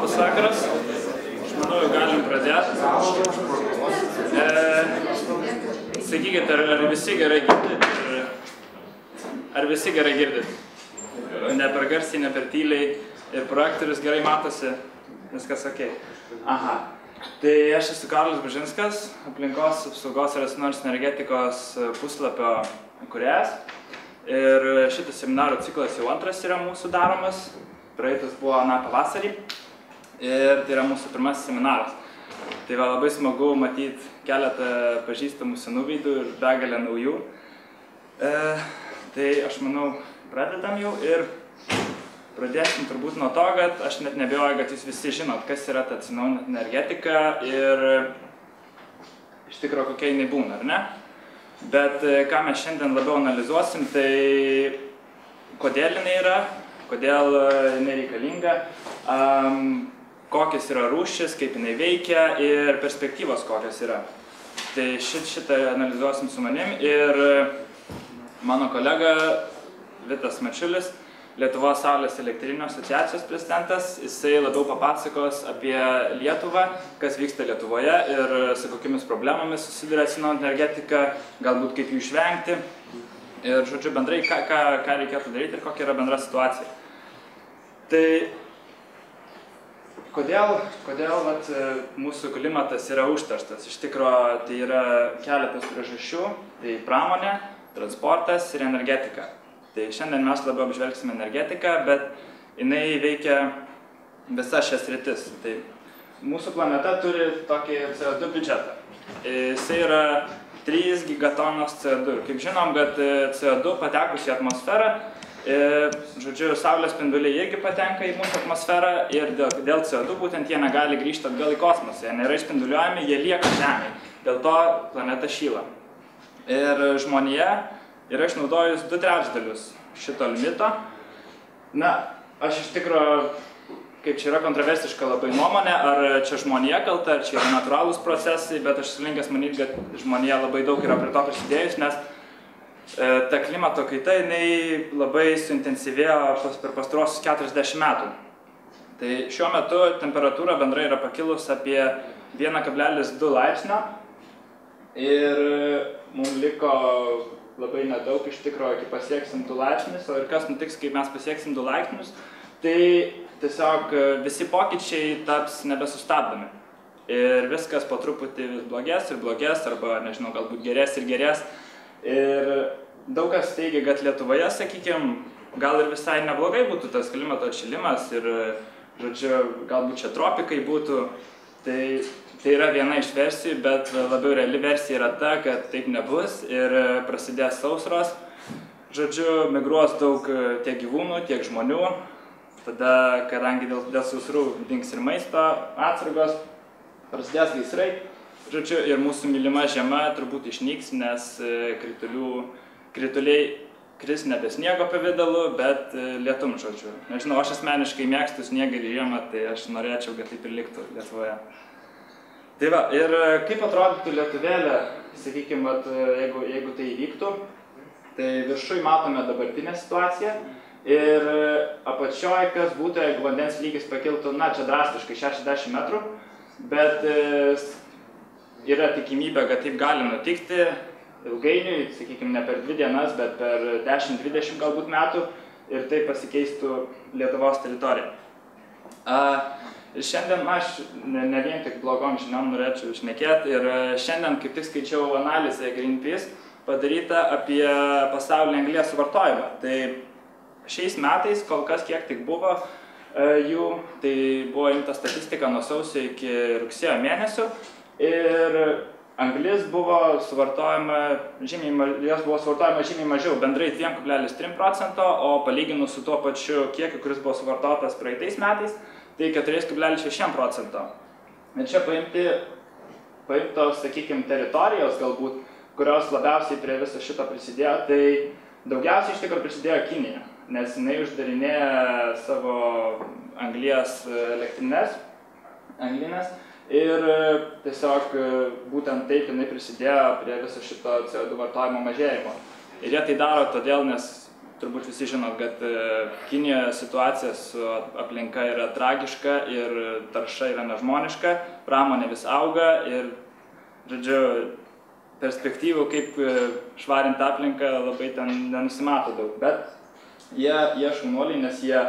Labas vakaras. Aš manau, jau galim pradėti. Sakykit, ar visi gerai girdit? Ar visi gerai girdit? Ne per garsiai, ne per tyliai. Ir projektorius gerai matosi. Viskas ok. Aha. Tai aš esu Karolis Bužinskas, aplinkos apsaugos ir atsinaujinančios energetikos puslapio kūrėjas. Ir šitas seminarų ciklas jau antras yra mūsų daromas. Praeitas buvo pavasarį. Ir tai yra mūsų pirmasis seminaras. Tai labai smagu matyti keletą pažįstamų senų veidų ir begalę naujų. Tai aš manau, pradedam jau ir pradėsim turbūt nuo to, kad aš net neabejoju, kad jūs visi žinot, kas yra ta atsinaujinanti energetika ir iš tikro kokia jinai būna, ar ne? Bet ką mes šiandien labiau analizuosim, tai kodėl jinai yra, kodėl jinai reikalinga, kokios yra rūšis, kaip jinai veikia ir perspektyvos kokios yra. Tai šitą analizuosim su manim ir mano kolega Vitas Mačiulis, Lietuvos Saulės elektrinių asociacijos prezidentas, jisai labiau papasakos apie Lietuvą, kas vyksta Lietuvoje ir su kokiamis problemomis susiduria atsinaujinanti energetika, galbūt kaip jų išvengti. Ir, žodžiu, bendrai, ką reikėtų daryti ir kokia yra bendra situacija. Tai kodėl mūsų klimatas yra užterštas? Iš tikro, tai yra keletas priežasčių. Tai pramonė, transportas ir energetika. Tai šiandien mes labiau apžvelgsime energetiką, bet jinai veikia visas šias sritis. Tai mūsų planeta turi tokį CO2 biudžetą. Jisai yra 3 gigatonos CO2. Kaip žinom, kad CO2 patekus į atmosferą, žodžiu, saulės spinduliai irgi patenka į mūsų atmosferą ir dėl CO2 būtent jie negali grįžti atgal į kosmosą. Jie nėra išspinduliuojami, jie lieka Žemėje. Dėl to planeta šyla. Ir žmonija yra išnaudojus 2/3 šito limito. Na, aš iš tikro, kaip čia yra kontroversiška labai nuomonė, ar čia žmonija kalta, ar čia yra natūralūs procesai, bet aš linkęs manyti, kad žmonija labai daug yra prie to prisidėjus, nes ta klimato kaita, jinai labai suintensyvėjo per pastaruosius 40 metų. Tai šiuo metu temperatūra bendrai yra pakilus apie 1,2 laipsnio ir mums liko labai nedaug iš tikro, iki pasieksim 2 laipsnius, o ir kas nutiks, kai mes pasieksim 2 laipsnius, tai tiesiog visi pokyčiai taps nebesustabdomi. Ir viskas po truputį vis blogės ir blogės, arba, nežinau, galbūt gerės ir gerės. Ir daug kas teigia, kad Lietuvoje, sakykime, gal ir visai neblogai būtų tas klimato atšilimas ir, žodžiu, galbūt čia tropikai būtų. Tai yra viena iš versijų, bet labiau reali versija yra ta, kad taip nebus ir prasidės sausros. Žodžiu, migruos daug tiek gyvūnų, tiek žmonių. Tada, kadangi dėl sausrų dings ir maisto atsargos, prasidės gaisrai. Žodžiu, ir mūsų mylima žiema turbūt išnyks, nes krituliai kris nebe sniego pavidalu, bet lietum, žodžiu. Nežinau, aš asmeniškai mėgstu sniegą ir žiemą, tai aš norėčiau, kad taip ir liktų Lietuvoje. Tai va, ir kaip atrodytų Lietuvėlė, sakykime, jeigu tai įvyktų, tai viršui matome dabartinę situaciją ir apačioj, kas būtų, jeigu vandens lygis pakiltų, na, čia drastiškai 60 metrų, bet yra tikimybė, kad taip gali nutikti ilgainiui, sakykime, ne per 2 dienas, bet per 10-20 galbūt metų ir tai pasikeistų Lietuvos teritorija. Ir šiandien aš ne vien tik blogom žiniom norėčiau šnekėti ir šiandien kaip tik skaičiau analizę Greenpeace padarytą apie pasaulinį anglies suvartojimą. Tai šiais metais, kol kas kiek tik buvo jų, tai buvo imta statistika nuo sausio iki rugsėjo mėnesių ir anglis buvo suvartojama žymiai mažiau, bendrai 2,3%, o palyginus su tuo pačiu kiekiu, kuris buvo suvartotas praeitais metais, tai 4,6%. Ir čia paimtos, sakykime, teritorijos galbūt, kurios labiausiai prie viso šito prisidėjo, tai daugiausiai iš tikrųjų prisidėjo Kinija, nes jinai uždarinėja savo anglies elektrinės, anglinės, ir tiesiog būtent taip jinai prisidėjo prie viso šito CO2 vartojimo mažėjimo. Ir jie tai daro todėl, nes turbūt visi žinot, kad Kinijoje situacija su aplinka yra tragiška ir tarša yra nežmoniška, pramonė vis auga ir, žodžiu, perspektyvų, kaip švarinti aplinką, labai ten nenusimato daug. Bet jie šaunuoliai, nes jie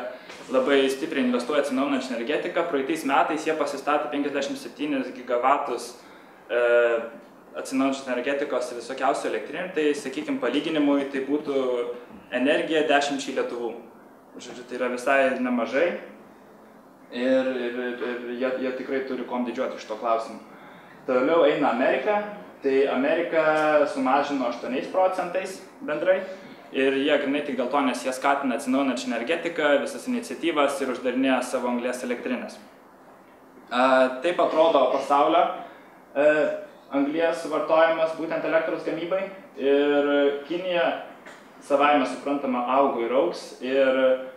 labai stipriai investuoja atsinaujinančią energetiką. Praeitais metais jie pasistatė 57 gigavatus atsinaujinančios energetikos ir visokiausių elektrinių. Tai, sakykime, palyginimui, tai būtų energija 10 Lietuvų. Žodžiu, tai yra visai nemažai ir jie tikrai turi kuom didžiuoti iš to klausimų. Toliau eina Amerika. Tai Amerika sumažino 8% bendrai ir jie grinai tik dėl to, nes jie skatina atsinaujinančią energetiką, visas iniciatyvas ir uždarinėja savo anglies elektrinės. Taip atrodo pasaulio anglies suvartojimas būtent elektros gamybai ir Kinija savaime suprantama augo ir augs,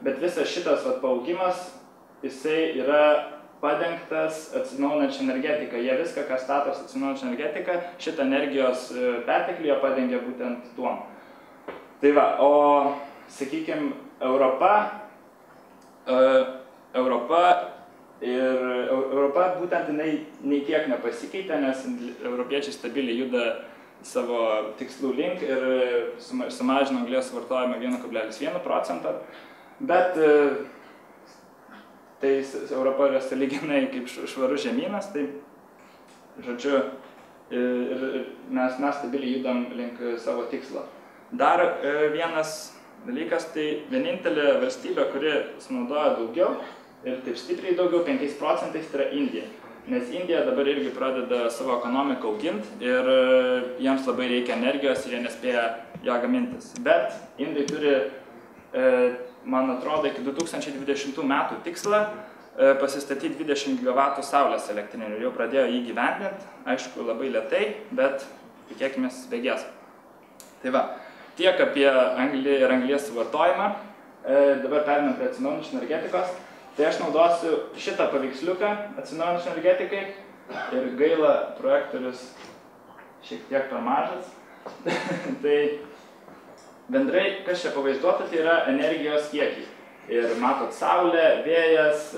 bet visas šitas paaugimas, jisai yra padengtas atsinaujinančią energetiką. Jie viską, kas statos atsinaujinančią energetiką, šitą energijos perteklių būtent tuom. Tai va, o, sakykime, Europa būtent jinai nei kiek nepasikeitė, nes europiečiai stabiliai juda savo tikslų link ir sumažino anglies suvartojimą 1,1%, bet tai Europa yra sąlyginai kaip švarus žemynas, tai, žodžiu, mes stabiliai judam link savo tikslo. Dar vienas dalykas, tai vienintelė valstybė, kuri sunaudoja daugiau ir taip stipriai daugiau, 5%, tai yra Indija. Nes Indija dabar irgi pradeda savo ekonomiką auginti ir jiems labai reikia energijos ir jie nespėja ją gamintis. Bet Indai turi man atrodo, iki 2020 metų tikslą pasistatyti 20 gigavatų saulės elektrinių. Jau pradėjo jį gyvendinti, aišku, labai lėtai, bet tikėkime bėgės. Tai va, tiek apie anglį ir anglies suvartojimą. Dabar perinam prie atsinaujinančios energetikos. Tai aš naudosiu šitą paveiksliuką atsinaujinančiai energetikai ir gaila, projektorius šiek tiek per mažas. Tai bendrai, kas čia pavaizduota, tai yra energijos kiekiai. Ir matot saulė, vėjas,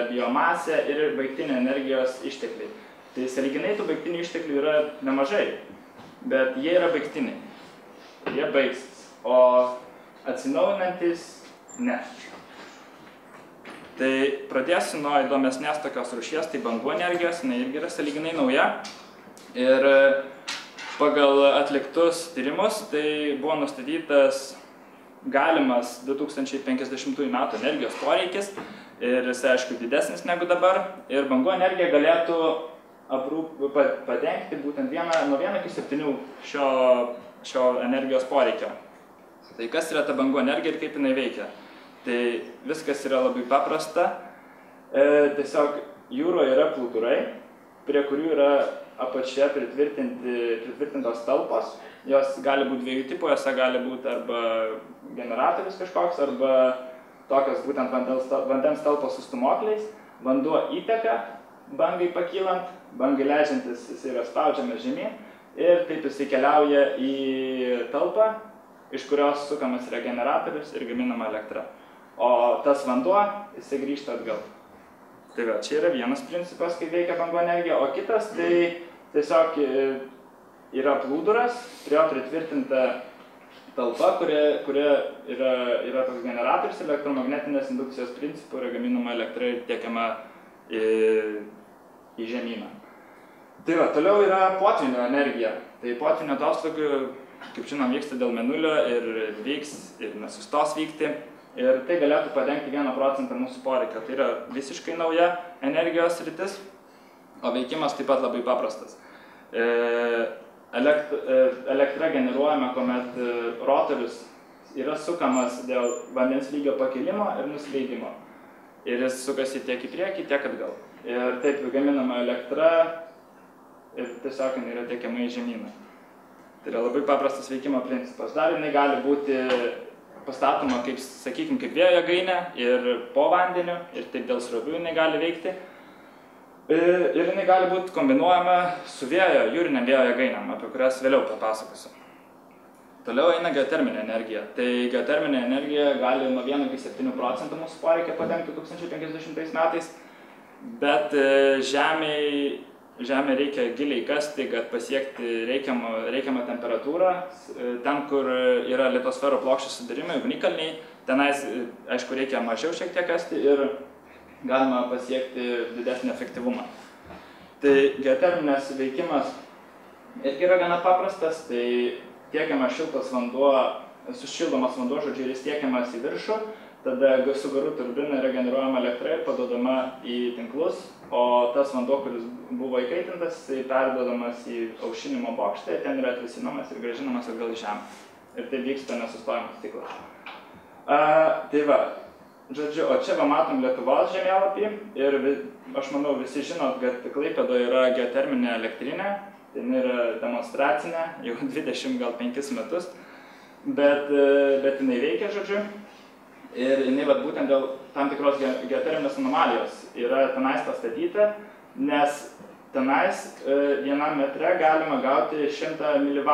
biomasė ir baigtinė energijos ištekliai. Tai sąlyginai tų baigtinių išteklių yra nemažai, bet jie yra baigtiniai. Jie baigsis, o atsinaujinantis ne. Tai pradėsiu nuo įdomesnės tokios rūšies, tai bangų energijos, jinai irgi yra sąlyginai nauja. Ir pagal atliktus tyrimus, tai buvo nustatytas galimas 2050 metų energijos poreikis ir jis, aišku, didesnis negu dabar. Ir bangų energija galėtų padengti būtent nuo 1 iki 7 šio energijos poreikio. Tai kas yra ta bangų energija ir kaip jinai veikia? Tai viskas yra labai paprasta. Tiesiog jūroje yra plūdurai, prie kurių yra apačioje pritvirtintos talpos. Jos gali būti dviejų tipų, jose gali būti arba generatorius kažkoks, arba tokios būtent vandens talpos su stūmokliais. Vanduo įteka, bangai pakylant, bangai leidžiantis jis yra spaudžiamas žemyn ir taip jisai keliauja į talpą, iš kurios sukamas yra generatorius ir gaminama elektra. O tas vanduo, jisai grįžta atgal. Tai va, čia yra vienas principas, kaip veikia bangų energija, o kitas tai tiesiog yra plūduras, prie jo pritvirtinta talpa, kuria yra toks generatorius, elektromagnetinės indukcijos principų yra gaminama elektra ir tiekiama į žemyną. Tai va, toliau yra potvynio energija. Tai potvynio atoslūgių, kaip žinom, vyksta dėl mėnulio ir vyks ir nesustos vykti. Ir tai galėtų padengti 1% mūsų poreikio. Tai yra visiškai nauja energijos sritis, o veikimas taip pat labai paprastas. Elektra generuojama, kuomet rotorius yra sukamas dėl vandens lygio pakilimo ir nusileidimo. Ir jis sukasi tiek į priekį, tiek atgal. Ir taip gaminama elektra ir tiesiog jinai yra tiekiama į žemyną. Tai yra labai paprastas veikimo principas. Dar jinai gali būti pastatoma, kaip, sakykime, kaip vėjo jėgainė ir po vandeniu, ir taip dėl srovių jinai gali veikti. Ir jinai gali būti kombinuojama su jūrinėm vėjo jėgainėm, apie kurias vėliau papasakosiu. Toliau eina geoterminė energija. Tai geoterminė energija gali nuo 1 iki 7 procentų mūsų poreikia padengti 2050 metais, bet Žemė reikia giliai kasti, kad pasiekti reikiamą temperatūrą. Ten, kur yra litosfero plokščių sudarimai, ugnikalniai, tenais, aišku, reikia mažiau šiek tiek kasti ir galima pasiekti didesnį efektyvumą. Tai geoterminės veikimas irgi yra gana paprastas, tai tiekiamas šiltas vanduo, sušildomas vanduo, žodžiu, ir jis tiekiamas į viršų, tada su garų turbina yra generuojama elektra ir paduodama į tinklus, o tas vanduo, kuris buvo įkaitintas, jisai perduodamas į aušinimo bokštą, ten yra atvėsinamas ir grąžinamas atgal į žemę. Ir tai vyksta nesustojamas ciklas. Tai va, žodžiu, o čia va matom Lietuvos žemėlapį ir aš manau visi žinot, kad Klaipėdoje yra geoterminė elektrinė, tai yra demonstracinė, jau 25 metus, bet jinai veikia, žodžiu. Ir jinai būtent dėl tam tikros geoterminės anomalijos yra tenais pastatyta, nes tenais vienam metre galima gauti 100 mW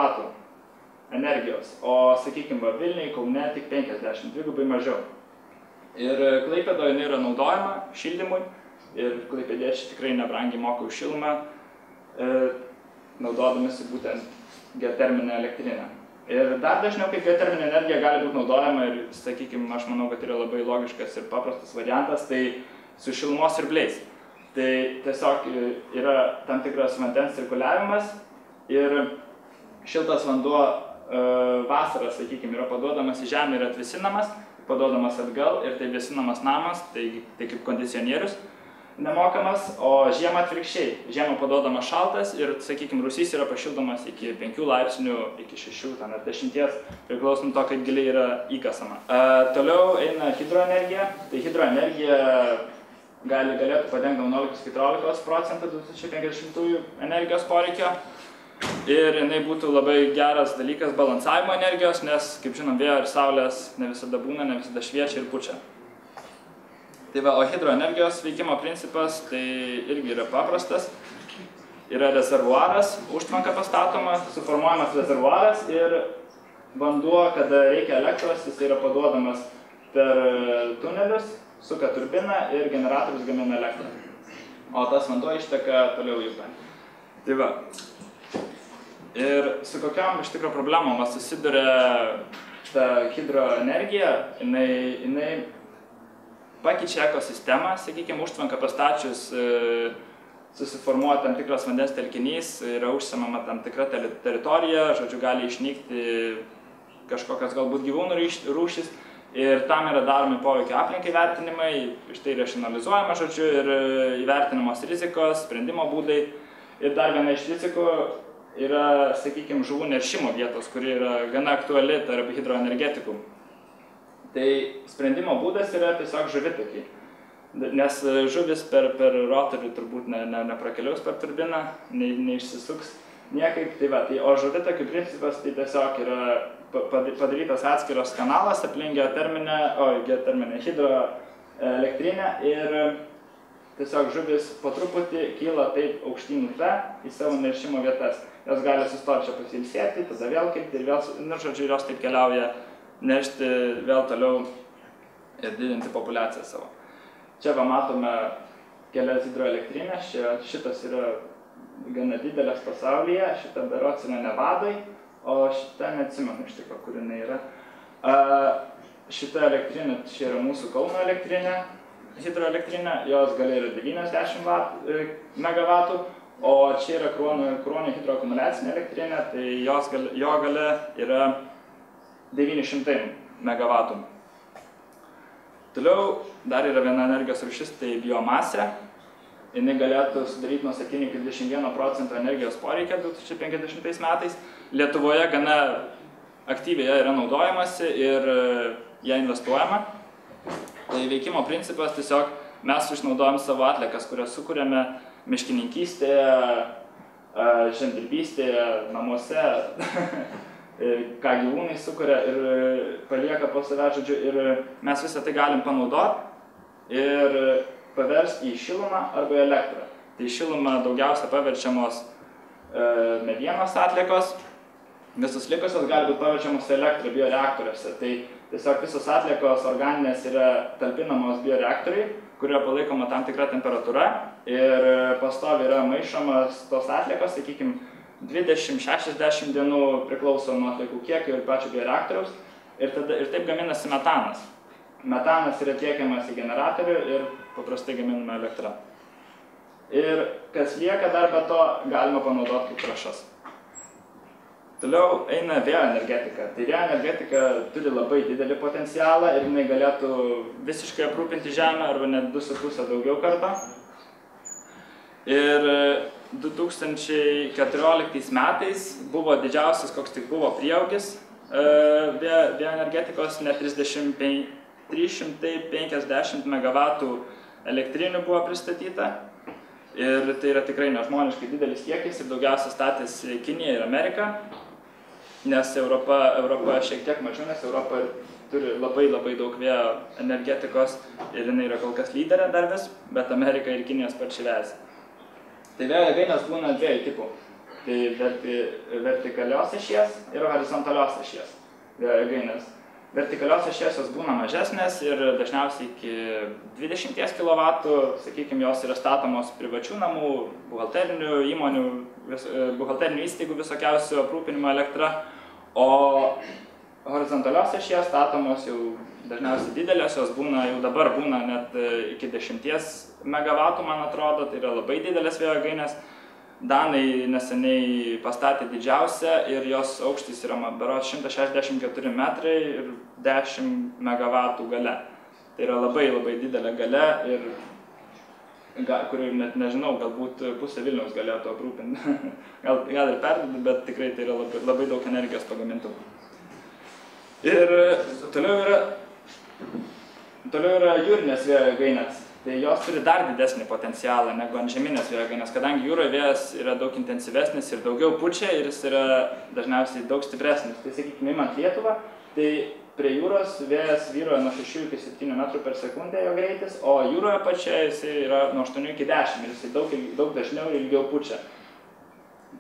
energijos, o, sakykime, Vilniuje, Kaune tik 50, dvigubai mažiau. Ir Klaipėdoje jinai yra naudojama šildymui ir klaipėdiečiai tikrai nebrangiai moka už šilumą, naudodamasi būtent geoterminę elektrinę. Ir dar dažniau, kaip geoterminė energija gali būti naudojama ir, sakykime, aš manau, kad yra labai logiškas ir paprastas variantas, tai su šilumos siurbliais. Tai tiesiog yra tam tikras vandens cirkuliavimas ir šiltas vanduo vasarą, sakykime, yra paduodamas į žemę ir atvėsinamas, paduodamas atgal ir tai vėsinamas namas, tai kaip kondicionierius nemokamas, o žiemą atvirkščiai. Žiemą paduodamas šaltas ir, sakykime, rūsys yra pašildomas iki 5 laipsnių, iki 6, ten ar 10, priklausom to, kaip giliai yra įkasama. Toliau eina hidroenergija. Tai hidroenergija galėtų padengti 11-14 procentų 2050 energijos poreikio. Ir jinai būtų labai geras dalykas balansavimo energijos, nes, kaip žinom, vėjo ir saulės ne visada būna, ne visada šviečia ir pučia. Tai va, o hidroenergijos veikimo principas tai irgi yra paprastas. Yra rezervuaras, užtvanka pastatoma, suformuojamas rezervuaras ir vanduo, kada reikia elektros, jis yra paduodamas per tunelius, suka turbiną ir generatorius gamina elektrą. O tas vanduo išteka toliau į upę. Tai va. Ir su kokiam iš tikro problemom susiduria ta hidroenergija, jinai pakeičia ekosistemą, sakykime, užtvanką pastačius susiformuoja tam tikras vandens telkinys, yra užsemama tam tikra teritorija, žodžiu, gali išnykti kažkokios galbūt gyvūnų rūšys ir tam yra daromi poveikio aplinkai vertinimai, iš tai yra išanalizuojama, žodžiu, ir įvertinamos rizikos, sprendimo būdai. Ir dar viena iš rizikų yra, sakykime, žuvų neršimo vietos, kuri yra gana aktuali tarp hidroenergetikų. Tai sprendimo būdas yra tiesiog žuvitakiai, nes žuvis per rotorių turbūt neprakeliaus per turbiną, neišsisuks niekaip. Tai va, o žuvitakių principas tai tiesiog yra padarytas atskiros kanalas aplink geoterminę hidroelektrinę ir tiesiog žuvis po truputį kyla taip aukštyn upe į savo neršimo vietas. Jos gali sustoti čia pasilsėti, tada vėl kilti ir vėl, žodžiu, jos taip keliauja neršti vėl toliau ir didinti populiaciją savo. Čia va matome kelias hidroelektrinės, šitas yra gana didelės pasaulyje, šita berods yra Nevadoj, o šita neatsimenu iš tikro, kur jinai yra. Šita elektrinė, čia yra mūsų Kauno elektrinė, hidroelektrinė, jos galia yra 90 MW, o čia yra Kruonio hidroakumuliacinė elektrinė, tai jo galia yra 900 MW. Toliau dar yra viena energijos rūšis, tai biomasė. Jis galėtų sudaryti nuo 7 iki 21 procentų energijos poreikio 2050 metais. Lietuvoje gana aktyviai yra naudojamasi ir ją investuojama. Tai veikimo principas tiesiog mes išnaudojam savo atliekas, kurias sukūrėme miškininkystėje, žemdirbystėje, namuose, ką gyvūnai sukuria ir palieka po savęs, žodžiu, ir mes visą tai galim panaudoti ir paversti į šilumą arba į elektrą. Tai šilumą daugiausia paverčiamos medienos atliekos, Visus likusios gali būti paverčiamos elektrą bioreaktoriuose. Tai tiesiog visos atliekos organinės yra talpinamos bioreaktoriai, kurio palaikoma tam tikra temperatūra ir pastoviai yra maišomas tos atliekos, sakykime, 20-60 dienų priklauso nuo atliekų kiekio ir pačio bioreaktoriaus ir taip gaminasi metanas. Metanas yra tiekiamas į generatorių ir paprastai gaminama elektra. Ir kas lieka dar be to, galima panaudoti kaip trąšas. Toliau eina vėjo energetika. Tai vėjo energetika turi labai didelį potencialą ir jinai galėtų visiškai aprūpinti Žemę arba net 2,5 daugiau karto. Ir 2014 metais buvo didžiausias, koks tik buvo prieaugis vėjo energetikos, net 350 MW elektrinių buvo pristatyta. Ir tai yra tikrai nežmoniškai didelis kiekis ir daugiausia statėsi Kinija ir Amerika. Nes Europa šiek tiek mažiau, nes Europa turi labai daug vėjo energetikos ir jinai yra kol kas lyderė dar vis, bet Amerika ir Kinija sparčiai vejasi. Tai vėjo jėgainės būna dviejų tipų. Tai vertikalios ašies ir horizontalios ašies vėjo jėgainės. Vertikalios ašies jos būna mažesnės ir dažniausiai iki 20 kW, sakykime, jos yra statomos privačių namų, buhalterinių įmonių, buhalterinių įstaigų visokiausių aprūpinimo elektra, o horizontalios ašies statomos jau dažniausiai didelės, jos jau dabar būna net iki 10 MW, man atrodo, tai yra labai didelės vėjo jėgainės. Danai neseniai pastatė didžiausią ir jos aukštis yra berods 164 metrai ir 10 MW gale. Tai yra labai didelė gale ir kuri net nežinau, galbūt pusę Vilniaus galėtų aprūpinti. Gal ir perdėti, bet tikrai tai yra labai daug energijos pagamintų. Ir toliau yra jūrinės vėjo jėgainės. Tai jos turi dar didesnį potencialą negu antžeminės vėjo jėgainės, kadangi jūroje vėjas yra daug intensyvesnis ir daugiau pučia ir jis yra dažniausiai daug stipresnis. Tai sakykime, imant Lietuvą, tai prie jūros vėjas vyroja nuo 6 iki 7 metrų per sekundę jo greitis, o jūroje pačia jisai yra nuo 8 iki 10 ir jisai daug dažniau ir ilgiau pučia.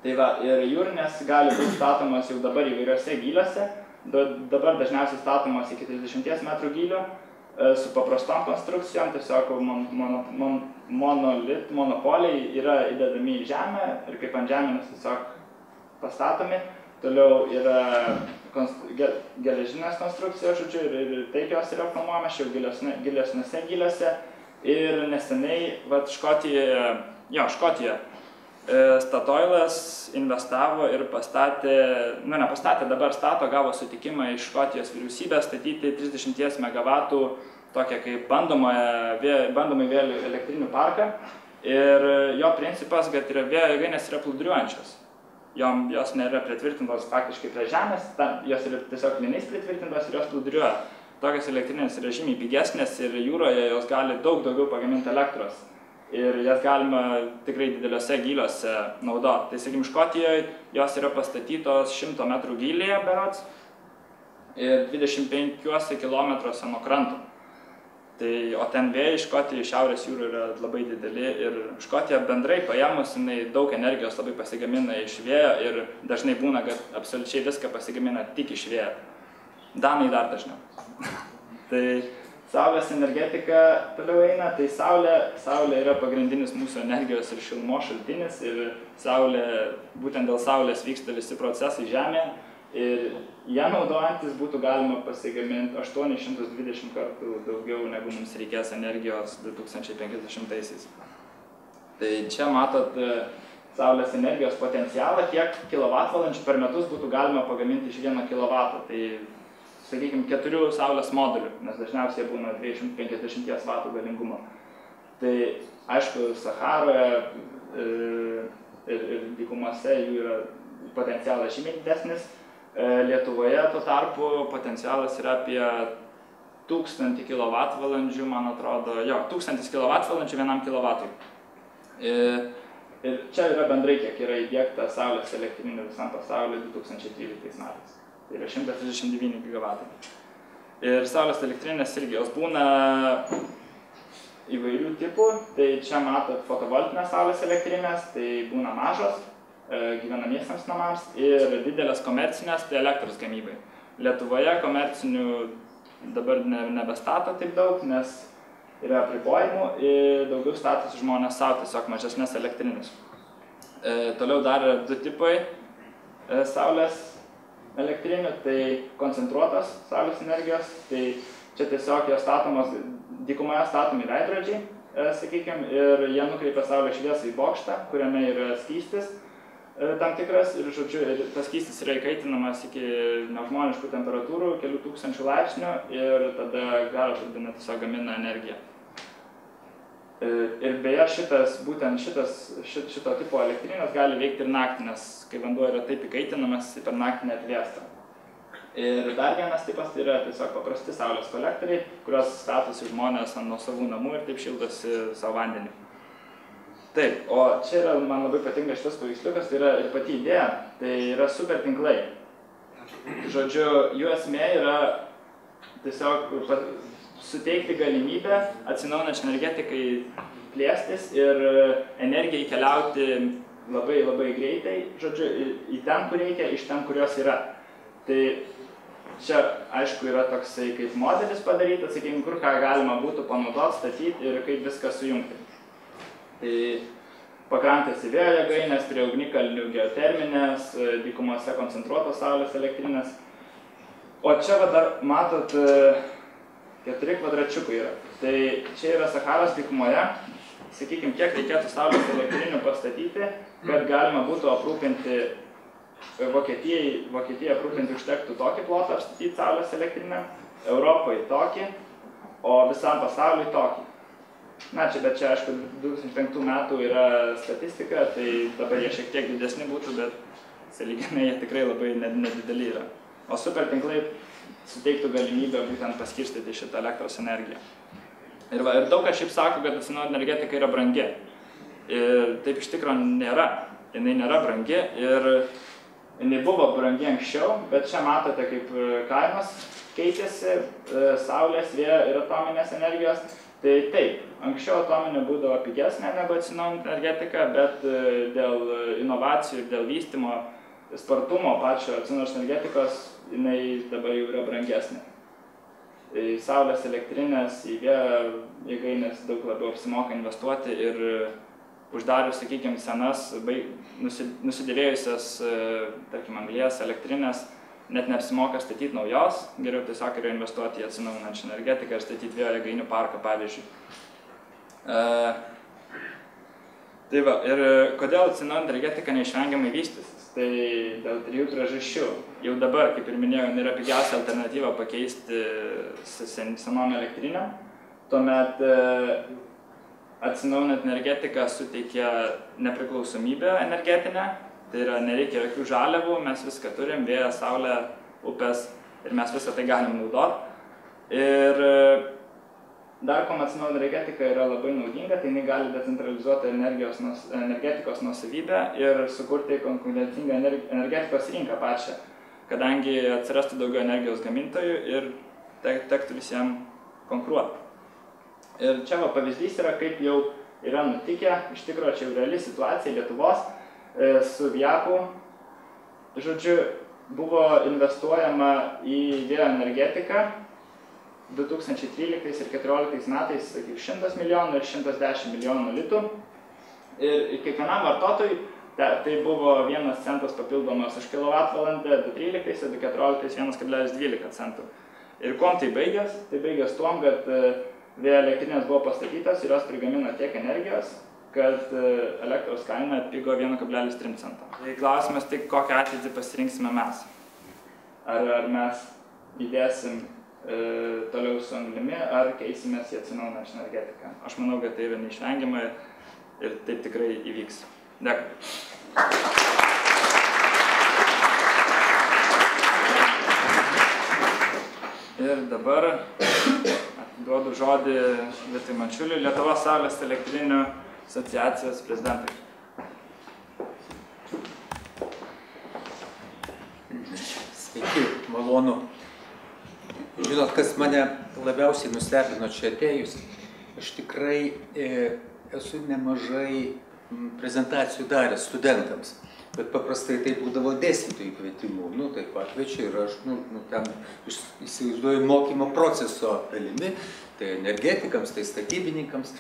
Tai va, ir jūrinės gali būti statomos jau dabar įvairiose gyliuose, dabar dažniausiai statomos iki 30 metrų gylio, su paprastom konstrukcijom, tiesiog monopoliai yra įdedami į žemę ir kaip ant žemės tiesiog pastatomi. Toliau yra geležinės konstrukcijos, žodžiu, ir taip jos yra formuojamas jau gilesnėse gyliuose. Ir neseniai, Škotijoje, Statoilas investavo ir dabar gavo sutikimą iš Škotijos vyriausybės statyti 30 MW tokią kaip bandomąjį vėjo elektrinių parką. Ir jo principas, kad vėjo jėgainės yra plūduriuojančios. Jos nėra pritvirtintos faktiškai prie žemės, jos yra tiesiog liniais pritvirtintos ir jos plūduriuoja. Tokios elektrinės yra žymiai pigesnės ir jūroje jos gali daug daugiau pagaminti elektros. Ir jas galima tikrai dideliuose gyliuose naudoti. Tai, sakykime, Škotijoje jos yra pastatytos 100 metrų gylyje berods ir 25 km nuo kranto. O ten vėjai Škotijoje šiaurės jūrų yra labai dideli ir Škotija bendrai paėmus, jinai daug energijos labai pasigamina iš vėjo ir dažnai būna, kad absoliučiai viską pasigamina tik iš vėjo. Danai dar dažniau. Tai saulės energetika toliau eina, tai saulė yra pagrindinis mūsų energijos ir šilumos šaltinis ir būtent dėl saulės vyksta visi procesai Žemėje ir ją naudojantis būtų galima pasigaminti 820 kartų daugiau negu mums reikės energijos 2050-aisiais. Tai čia matot saulės energijos potencialą, kiek kilovatvalandžių per metus būtų galima pagaminti iš 1 kW. Tai sakykime, 4 saulės modulių, nes dažniausiai būna 250 W galingumo. Tai aišku, Saharoje ir dykumose jų yra potencialas žymiai didesnis. Lietuvoje tuo tarpu potencialas yra apie 1000 kWh, man atrodo, 1000 kWh 1 kW. Ir čia yra bendrai, kiek yra įdiegta saulės elektrinių visam pasaulyje 2013 metais. Tai yra 139 GW. Ir saulės elektrinės irgi jos būna įvairių tipų. Tai čia matot fotovoltinės saulės elektrinės, tai būna mažos. gyvenamiesiams namams ir didelės komercinės, tai elektros gamybai. Lietuvoje komercinių dabar nebestato taip daug, nes yra apribojimų ir daugiau statosi žmonės savo tiesiog mažesnės elektrinės. Toliau dar yra du tipai saulės elektrinių, tai koncentruotos saulės energijos, tai čia tiesiog jos statomos, dykumoje statomi veidrodžiai, sakykime, ir jie nukreipia saulės šviesą į bokštą, kuriame yra skystis tam tikras ir, žodžiu, tas skystis yra įkaitinamas iki nežmoniškų temperatūrų, kelių tūkstančių laipsnių ir tada garo turbina tiesiog gamina energiją. Ir beje, šito tipo elektrinės gali veikti ir naktį, nes kai vanduo yra taip įkaitinamas, per naktį neatvėsta. Ir dar vienas tipas tai yra tiesiog paprasti saulės kolektoriai, kurios statosi žmonės ant nuosavų namų ir taip šildosi savo vandenį. Taip, o čia yra, man labai patinka šitas paveiksliukas, tai yra ir pati idėja, tai yra super tinklai. Žodžiu, jų esmė yra tiesiog suteikti galimybę atsinaujinančiai energetikai plėstis ir energijai keliauti labai, labai greitai, žodžiu, į ten, kur reikia, iš ten, kur jos yra. Tai čia, aišku, yra toksai kaip modelis padarytas, sakykime, kur ką galima būtų panaudoti, statyti ir kaip viską sujungti. Tai pakrantės į vėjo jėgainės, prie ugnikalnių geoterminės, dykumose koncentruotos saulės elektrinės. O čia va dar matot 4 kvadračiukai yra. Tai čia yra Saharos dykumoje. Sakykime, kiek reikėtų saulės elektrinių pastatyti, kad galima būtų aprūpinti Vokietijai aprūpinti užtektų tokį plotą apstatyti saulės elektrinę, Europai tokį, o visam pasauliui tokį. Na, bet čia, aišku, 2005 metų yra statistika, tai dabar jie šiek tiek didesni būtų, bet sąlyginai jie tikrai labai nedideli yra. O supertinklai suteiktų galimybę būtent paskirstyti šitą elektros energiją. Ir daug kas šiaip sako, kad atsinaujinanti energetika yra brangi. Ir taip iš tikro nėra. Jinai nėra brangi ir jinai buvo brangi anksčiau, bet čia matote, kaip kainos keitėsi saulės, vėjo ir atominės energijos. Tai taip, anksčiau atominė būdavo pigesnė negu atsinaujinanti energetika, bet dėl inovacijų ir dėl vystymo spartumo pačio atsinaujinančios energetikos jinai dabar jau yra brangesnė. Į saulės elektrinės, į vėjo jėgainės daug labiau apsimoka investuoti ir uždarius, sakykime, senas, nusidėvėjusias, tarkim, anglies elektrinės, net neapsimoka statyti naujos, geriau tiesiog yra investuoti į atsinaujinančią energetiką ir statyti vėjo jėgainių parką, pavyzdžiui. Tai va, ir kodėl atsinaujinanti energetika neišvengiamai vystysis? Tai dėl 3 priežasčių. Jau dabar, kaip ir minėjau, yra pigiausia alternatyva pakeisti senom elektrinėm. Tuomet atsinaujinanti energetika suteikia nepriklausomybę energetinę. Tai yra, nereikia jokių žaliavų, mes viską turim, vėją, saulę, upės ir mes visą tai galim naudoti. Ir dar kuom atsinaujinanti energetika yra labai naudinga, tai jinai gali decentralizuoti energetikos nuosavybę ir sukurti konkurencingą energetikos rinką pačią, kadangi atsirastų daugiau energijos gamintojų ir tektų visiems konkuruoti. Ir čia va pavyzdys yra, kaip jau yra nutikę, iš tikrųjų čia jau reali situacija Lietuvos, su Viapu, žodžiu, buvo investuojama į vėjo energetiką 2013 ir 2014 metais 100 milijonų ir 110 milijonų litų. Ir kiekvienam vartotojui tai buvo 1 centas papildomas už kilovatvalandę, 2013 ir 2014 1,12 centų. Ir kuom tai baigės? Tai baigės tuom, kad vėjo elektrinės buvo pastatytas ir jos prigamino tiek energijos, kad elektros kaina atpigo 1,3 centą. Tai klausimas tik, kokią ateitį pasirinksime mes. Ar mes įdėsim toliau su anglimi, ar keisimės į atsinaujinančią energetiką. Aš manau, kad tai yra neišvengiama ir taip tikrai įvyks. Dėkui. Ir dabar atiduodu žodį Vitui Mačiuliui, Lietuvos saulės elektrinių asociacijos prezidentai. Sveiki, malonu. Žinot, kas mane labiausiai nustebino čia atėjus, aš tikrai esu nemažai prezentacijų daręs studentams, bet paprastai tai būdavo dėstytojų kvietimų. Nu, tai pakviečia ir aš ten įsivaizduoju mokymo proceso dalimi, tai energetikams, tai statybininkams.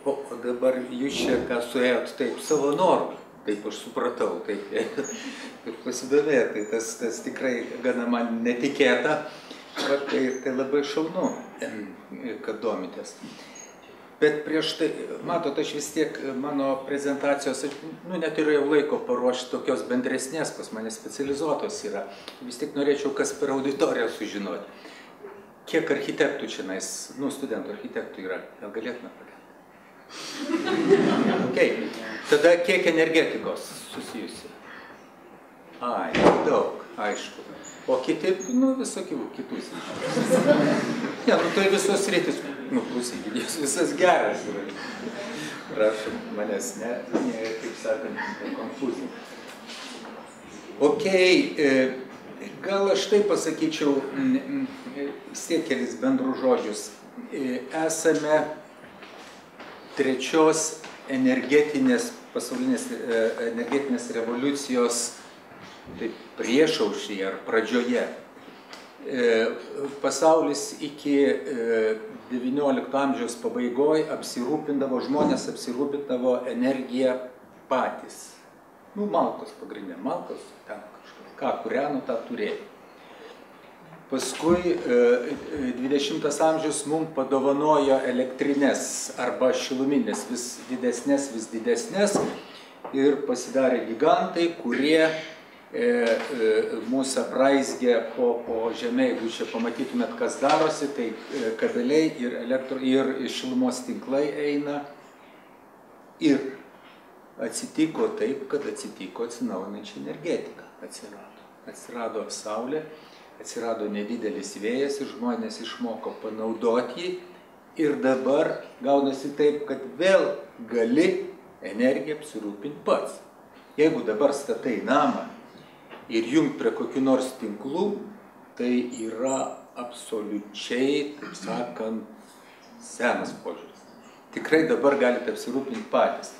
O dabar jūs čia ką suėjot taip savo norų, taip aš supratau, taip ir pasidomėti, tai tas tikrai gana man netikėta, bet tai labai šaunu, kad domitės. Bet prieš tai, matot, aš vis tiek mano prezentacijos, neturėjau laiko paruošti tokios bendresnės, pas mane specializuotos yra. Vis tiek norėčiau, kas per auditoriją sužinoti. Kiek architektų čia, studentų architektų yra? Gal galėtume pakelti? Okay. Tada kiek energetikos susijusi? Ai, daug, aišku. O kiti, visokių kitus. Tai visos rytis, klausykit, jūs visas geras yra. Prašom manęs, kaip sakant, konfuzinti. Ok, gal aš taip pasakyčiau, tiek kelis bendrus žodžius. Esame trečios pasaulinės energetinės revoliucijos priešaušryje ar pradžioje. Pasaulis iki XIX amžiaus pabaigoje žmonės apsirūpindavo energiją patys. Malkos pagrindinė, malkos, ten kažkas, ką kūreno, tą turėjo. Paskui 20 amžius mums padovanojo elektrinės arba šiluminės vis didesnės ir pasidarė gigantai, kurie mūsų apraizgė po žemė. Jeigu čia pamatytumėt, kas darosi, tai kabeliai ir šilumos tinklai eina. Ir atsitiko taip, kad atsitiko atsinaujinančia energetika. Atsirado saulė, atsirado nedidelis vėjas ir žmonės išmoko panaudoti jį. Ir dabar gaunasi taip, kad vėl gali energiją apsirūpinti pats. Jeigu dabar statai namą ir jungt prie kokių nors tinklų, tai yra absoliučiai, taip sakant, senas požiūris. Tikrai dabar galite apsirūpinti patys.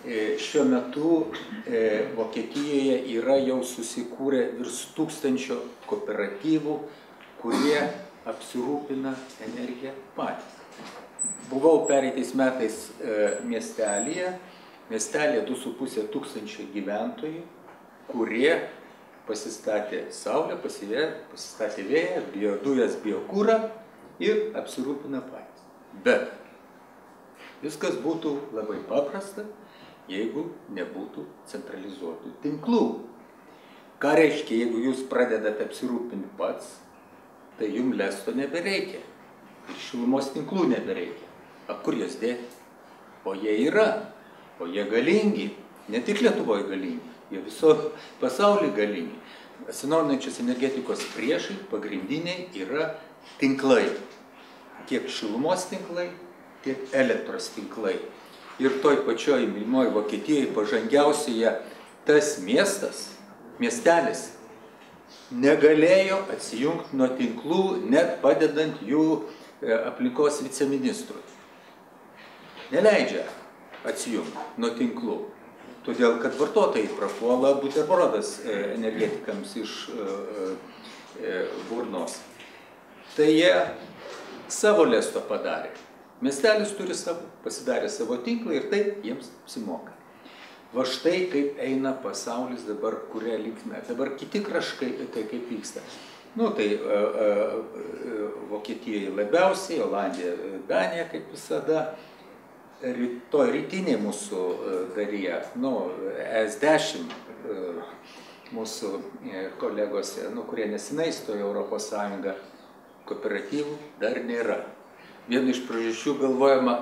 Šiuo metu Vokietijoje yra jau susikūrę virš 1000 kooperatyvų, kurie apsirūpina energiją patys. Buvau pereitais metais miestelėje 2500 gyventojų, kurie pasistatė saulę, pasistatė vėją, biodujas, biokūrą ir apsirūpina patys. Bet viskas būtų labai paprasta, jeigu nebūtų centralizuotų tinklų. Ką reiškia, jeigu jūs pradedate apsirūpinti pats, tai jums lesto nebereikia. Ir šilumos tinklų nebereikia. A kur jos dėti? O jie yra, o jie galingi. Ne tik Lietuvoje galingi. Jie viso pasaulyje galingi. Atsinaujinančios energetikos priešai pagrindiniai yra tinklai. Tiek šilumos tinklai, tiek elektros tinklai. Ir toj pačioj mylimoj Vokietijoje pažangiausioje tas miestelis negalėjo atsijungti nuo tinklų, net padedant jų aplinkos viceministrui. Neleidžia atsijungti nuo tinklų. Todėl, kad vartotojai prapuola buterbrodas energetikams iš burnos. Tai jie savo lesto padarė. Miestelis turi pasidarė savo tinklą ir taip jiems apsimoka. Va štai kaip eina pasaulis dabar, kuria linkme. Dabar kiti kraštai, tai kaip vyksta. Tai Vokietijoje labiausiai, Olandija, Danija kaip visada. Rytinė mūsų dalyje, S10 mūsų kolegose, kurie nesenai stojo Europos Sąjungą, kooperatyvų dar nėra. Viena iš priežasčių galvojama,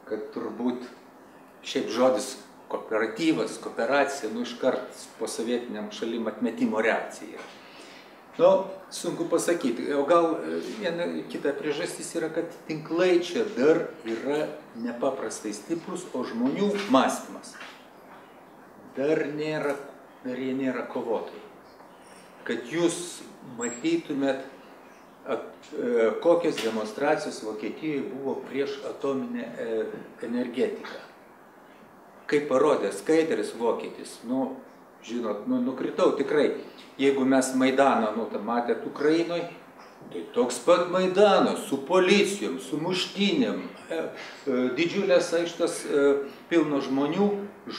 kad turbūt šiaip žodis kooperatyvas, kooperacija, iškart po sovietiniam šalim atmetimo reakcija. Sunku pasakyti. O gal viena kita priežastis yra, kad tinklai čia dar yra nepaprastai stiprus, o žmonių mąstymas dar jie nėra kovotojai. Kad jūs matytumėt, kokios demonstracijos Vokietijoje buvo prieš atominę energetiką. kaip parodė skaidrės vokietis, nu, žinot, nu, nukritau tikrai. Jeigu mes Maidaną, nu, matėt Ukrainoje, tai toks pat Maidanas, su policijom, su muštynėm, didžiulės aikštas pilno žmonių,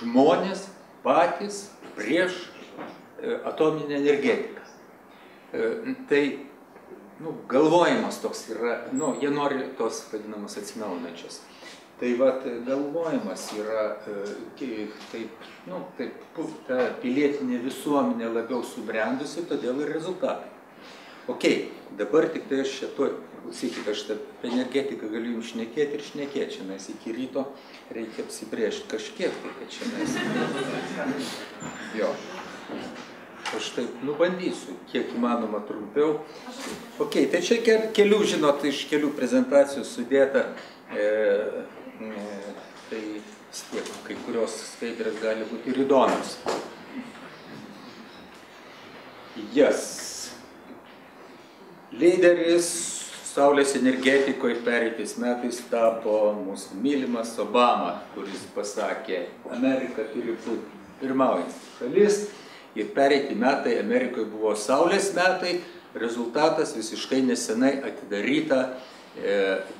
žmonės patys prieš atominę energetiką. Tai, nu, galvojimas toks yra, nu, jie nori tos vadinamos atsinaujinančios. Tai vat galvojimas yra, taip, nu, taip, ta pilietinė visuomenė labiau subrendusi, todėl ir rezultatai. Ok, dabar tik tai aš šito, klausykit, aš apie energetiką galiu jums šnekėti ir šnekėti, šiandien iki ryto reikia apsibrėžti kažkiek, tai kad šiandien. Jo. Aš taip, nu, bandysiu, kiek įmanoma trumpiau. Ok, tai čia kelių, žinot, iš kelių prezentacijų sudėta, tai tiek, kai kurios skaidrės gali būti ir įdomios. Yes. Lyderis saulės energetikoje pereitais metais tapo mūsų mylimas Obama, kuris pasakė, Amerika turi būti pirmaujanti šalis. Ir pereiti metai Amerikoje buvo saulės metai, rezultatas visiškai nesenai atidaryta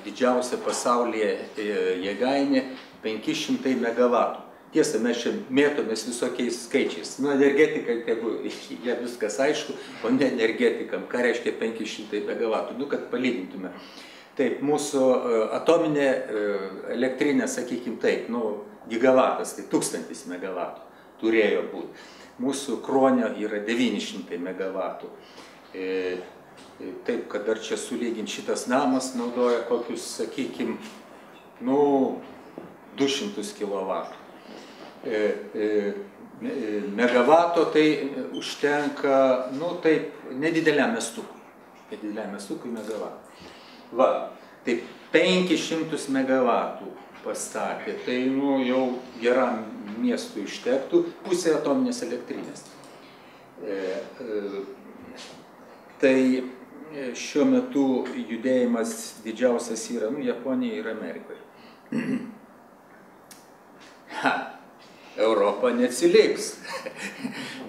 didžiausia pasaulyje jėgainė 500 megavatų. Tiesa, mes čia mėtomės visokiais skaičiais. Nu, energetikai, jeigu jie viskas aišku, o ne energetikam, ką reiškia 500 megavatų, nu, kad palygintume. Taip, mūsų atominė elektrinė, sakykim taip, nu, gigavatas, tai 1000 megavatų turėjo būti. Mūsų Kruonio yra 900 megavatų. Taip, kad dar čia sulyginti šitas namas naudoja kokius, sakykim, nu, 200 kilovatų. Megavato tai užtenka, nu, taip, nedideliam mestukui. Nedideliam mestukui megavatų. Va, tai 500 megavatų pastatė, tai, nu, jau geram miestui užtektų pusė atominės elektrinės. Tai šiuo metu judėjimas didžiausias yra, nu, Japonija ir Amerikoje. Europa neatsiliks.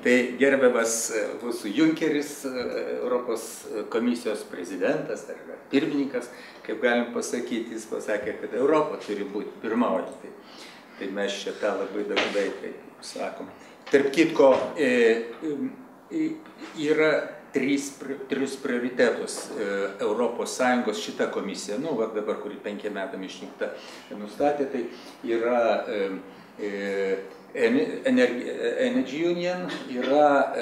Tai gerbiamas mūsų Junkeris, Europos komisijos prezidentas ar pirmininkas, kaip galim pasakyti, jis pasakė, kad Europa turi būti pirmaujanti. Tai mes čia tą labai dažnai, kaip sakom. Tarp kitko, yra tris prioritetus Europos Sąjungos šita komisija, nu, va dabar, kuri 5 metam išrinkta, nustatė, tai yra Energy Union, yra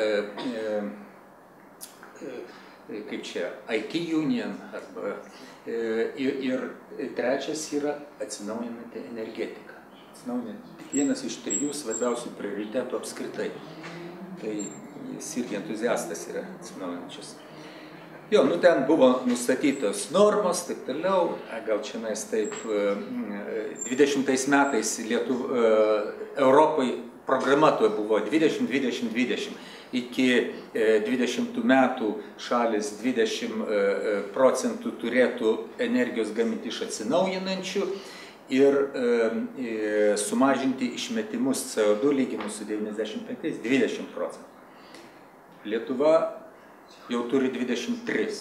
kaip čia, IT Union, arba, ir trečias yra atsinaujinanti energetika. Vienas iš 3 svarbiausių prioritetų apskritai. Tai jis irgi entuziastas yra atsinaujinančias. Jo, nu ten buvo nustatytos normos, taip toliau, gal čia mes taip 20 metais Europai programa to buvo 20-20-20. Iki 20 metų šalis 20% turėtų energijos gaminti iš atsinaujinančių ir sumažinti išmetimus CO2 lyginus su 95 20%. Lietuva jau turi 23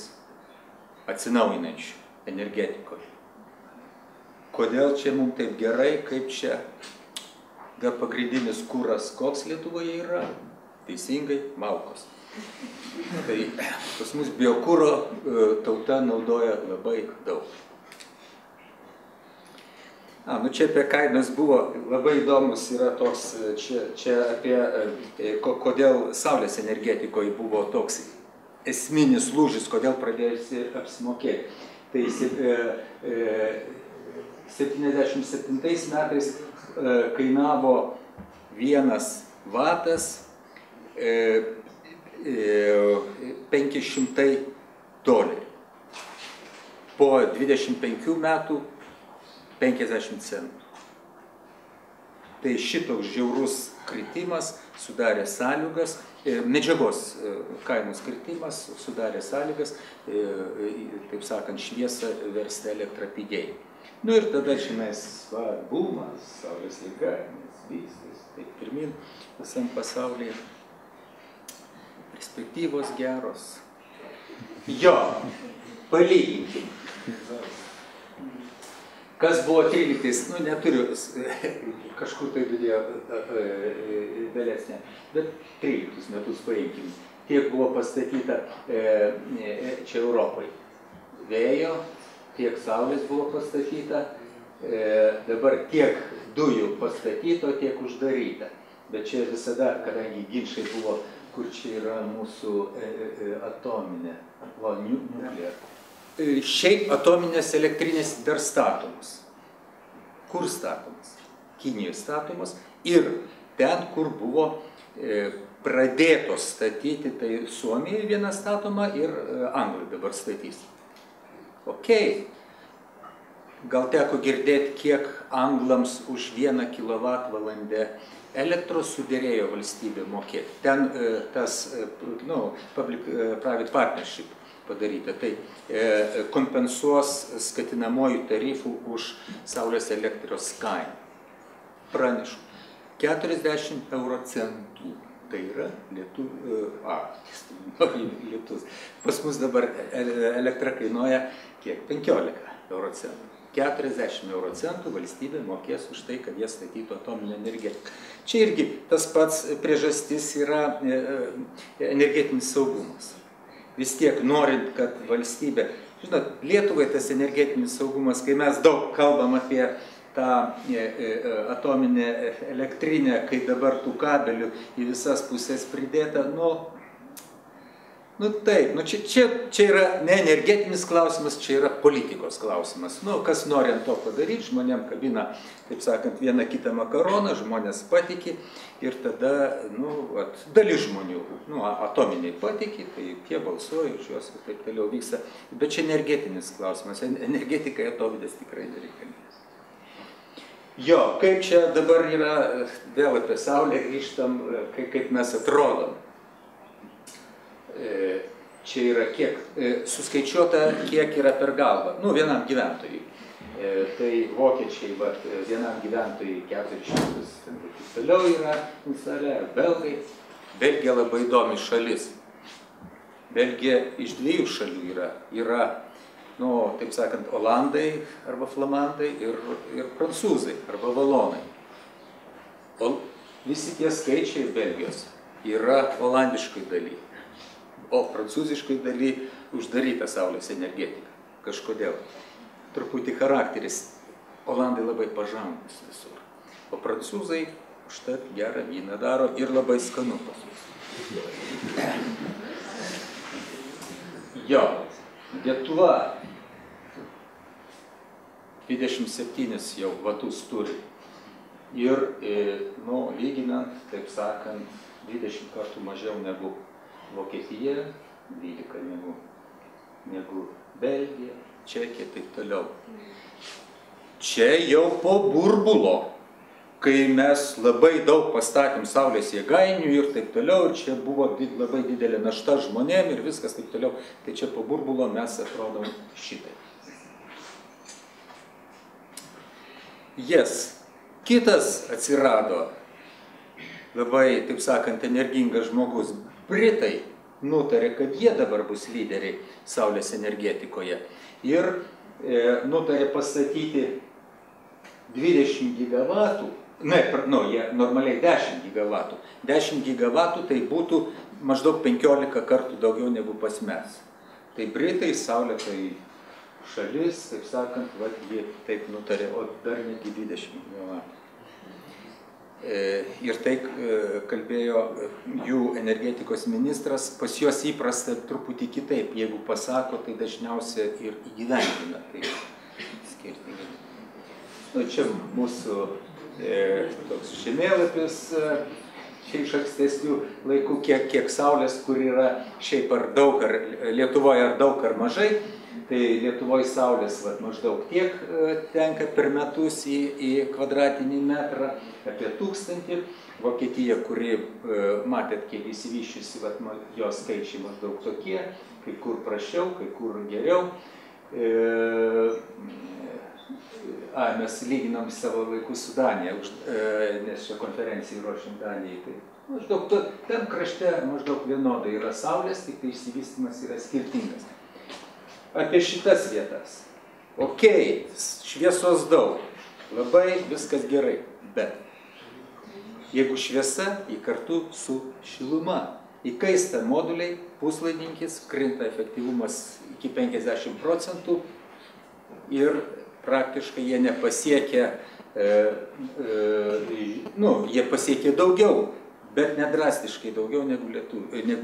atsinaujinančių energetikoje. Kodėl čia mums taip gerai, kaip čia dar pagrindinis kuras koks Lietuvoje yra? Teisingai, malkos. Tai pas mus biokuro tauta naudoja labai daug. Nu čia apie kainas buvo labai įdomus, yra toks, čia apie kodėl saulės energetikoje buvo toks esminis lūžis, kodėl pradėjusi apsimokėti. Tai 77 metais kainavo 1 vatas $500. Po 25 metų 50 centų. Tai šitoks žiaurus kritimas sudarė sąlygas, medžiagos kainos kritimas sudarė sąlygas, taip sakant, šviesą versti elektrą pigiai. Nu ir tada šiandien bumas, saulės jėgainės, viskas. visam pasaulyje. Perspektyvos geros. Jo, palyginkim. Kas buvo 13, nu neturiu kažkur tai didėjo vėlesnė, bet 13 metus paimkim. Tiek buvo pastatyta čia Europai vėjo, tiek saulės buvo pastatyta, dabar tiek dujų pastatyto, tiek uždaryta. Bet čia visada, kadangi ginčai buvo, kur čia yra mūsų atominė, nuklė. Šiaip atominės elektrinės dar statomos. Kur statomas? Kinijoje statomas ir ten, kur buvo pradėtos statyti, tai Suomijoje viena statoma ir Anglai dabar statys. Ok, gal teko girdėti, kiek anglams už 1 kWh elektros sudėrėjo valstybė mokėti. Ten tas public-private partnership padaryta, tai kompensuos skatinamojų tarifų už saulės elektros kainą. Pranešu, 40 €. Tai yra lietus. Pas mus dabar elektra kainuoja kiek? 15 €. 40 € valstybė mokės už tai, kad jie statytų atominę energetiką. Čia irgi tas pats priežastis yra energetinis saugumas. Vis tiek norint, kad valstybė, žinot, Lietuvai tas energetinis saugumas, kai mes daug kalbam apie tą atominę elektrinę, kai dabar tų kabelių į visas pusės pridėta, taip, čia yra ne energetinis klausimas, čia yra politikos klausimas. Kas nori ant to padaryti, žmonėm kabina, taip sakant, vieną kitą makaroną, žmonės patiki ir tada, dalis žmonių, atominiai patiki, tai tie balsuoja už juos ir taip toliau vyksta. Bet čia energetinis klausimas, energetikai atominės tikrai nereikalingas. Jo, kaip čia dabar yra, vėl apie Saulę grįžtam, kaip mes atrodom. Čia yra kiek, suskaičiuota, kiek yra per galvą, vienam gyventojui. Tai vokiečiai, vienam gyventojui 400, taip toliau yra instalė, belgai. Belgija labai įdomi šalis. Belgija iš 2 šalių yra, taip sakant, olandai arba flamandai ir prancūzai arba valonai. O visi tie skaičiai Belgijos yra olandiškai daly. O prancūziškai daly uždaryta saulės energetika. Kažkodėl. Truputį charakteris. Olandai labai pažangus visur. O prancūzai užtat gerą vyną daro ir labai skanu pas mus. Jo, Lietuva 27 jau vatus turi. Ir, lyginant, taip sakant, 20 kartų mažiau negu Vokietija, 12 negu Belgija, Čekija, taip toliau. Čia jau po burbulo, kai mes labai daug pastatėm saulės jėgainių ir taip toliau, ir čia buvo labai didelė našta žmonėm ir viskas taip toliau, tai čia po burbulo mes atrodom šitai. Kitas atsirado labai, taip sakant, energingas žmogus. Britai nutarė, kad jie dabar bus lyderiai saulės energetikoje ir nutarė pastatyti 20 gigavatų, jie normaliai 10 gigavatų. 10 gigavatų tai būtų maždaug 15 kartų daugiau negu pas mes. Tai Britai, saulėtai šalis, taip sakant, jie taip nutarė, o dar netgi 20 gigavatų. Ir tai kalbėjo jų energetikos ministras, pas juos įprasta truputį kitaip, jeigu pasako, tai dažniausiai ir įgyvendina. Tai skirtingai. Čia mūsų toks žemėlapis iš ankstesnių laikų, kiek saulės, kur yra šiaip ar daug, ar Lietuvoje ar daug ar mažai. Tai Lietuvoje saulės maždaug tiek tenka per metus į kvadratinį metrą, apie 1000. Vokietija, kuri, matėt, kiek įsivyščiusi, jos skaičiai maždaug tokie, kai kur prašiau, kai kur geriau. mes lyginam savo laiku su Danija, nes čia konferencijai ruošiam Danijai. Tai maždaug ten krašte maždaug vienodai yra saulės, tik tai išsivystymas yra skirtingas. Apie šitas vietas. Okei, šviesos daug, labai viskas gerai, bet jeigu šviesa, į kartu su šiluma. Įkaista moduliai, puslaidinkis, krinta efektyvumas iki 50% ir praktiškai jie nepasiekia, jie pasiekia daugiau, bet nedrastiškai daugiau negu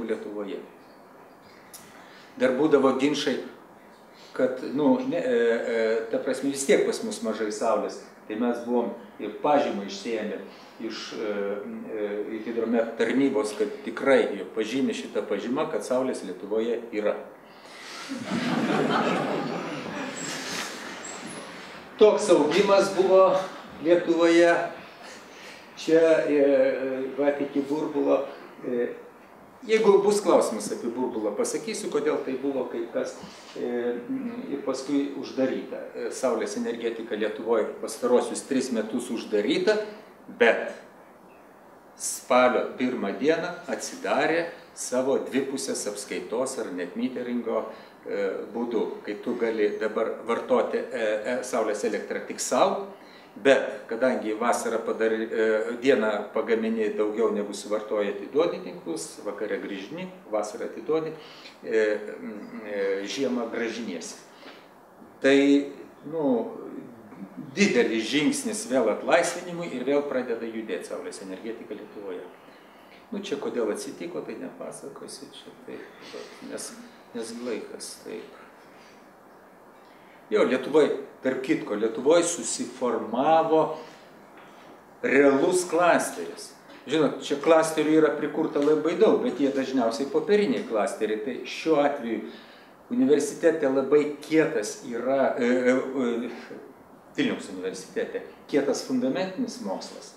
Lietuvoje. Dar būdavo ginčai, kad, ta prasme, vis tiek pas mus mažai saulės, tai mes buvom ir pažymą išsiėmę iš hidromet tarnybos, kad tikrai pažymė šitą pažymą, kad saulės Lietuvoje yra. Toks augimas buvo Lietuvoje, čia iki burbulo. Jeigu bus klausimas apie burbulą, pasakysiu, kodėl tai buvo kaip kas ir paskui uždaryta. Saulės energetika Lietuvoje pastarosius 3 metus uždaryta, bet spalio 1 dieną atsidarė savo dvipusės apskaitos ar net meteringo būdu, kai tu gali dabar vartoti saulės elektrą tik savo, bet kadangi vasarą dieną pagamini daugiau negu suvartoja, atiduodi tinklus, vakare grįžini, vasarą atiduodi, žiemą grąžiniesi. Tai, didelis žingsnis vėl atlaisvinimui ir vėl pradeda judėti saulės energetika Lietuvoje. Čia kodėl atsitiko, tai nepasakosiu, čia taip, nes laikas taip. Lietuvoje, tarp kitko, Lietuvoje susiformavo realus klasteris. Žinot, čia klasterių yra prikurta labai daug, bet jie dažniausiai popieriniai klasteriai. Tai šiuo atveju universitete labai kietas yra, Vilniaus universitete, kietas fundamentinis mokslas.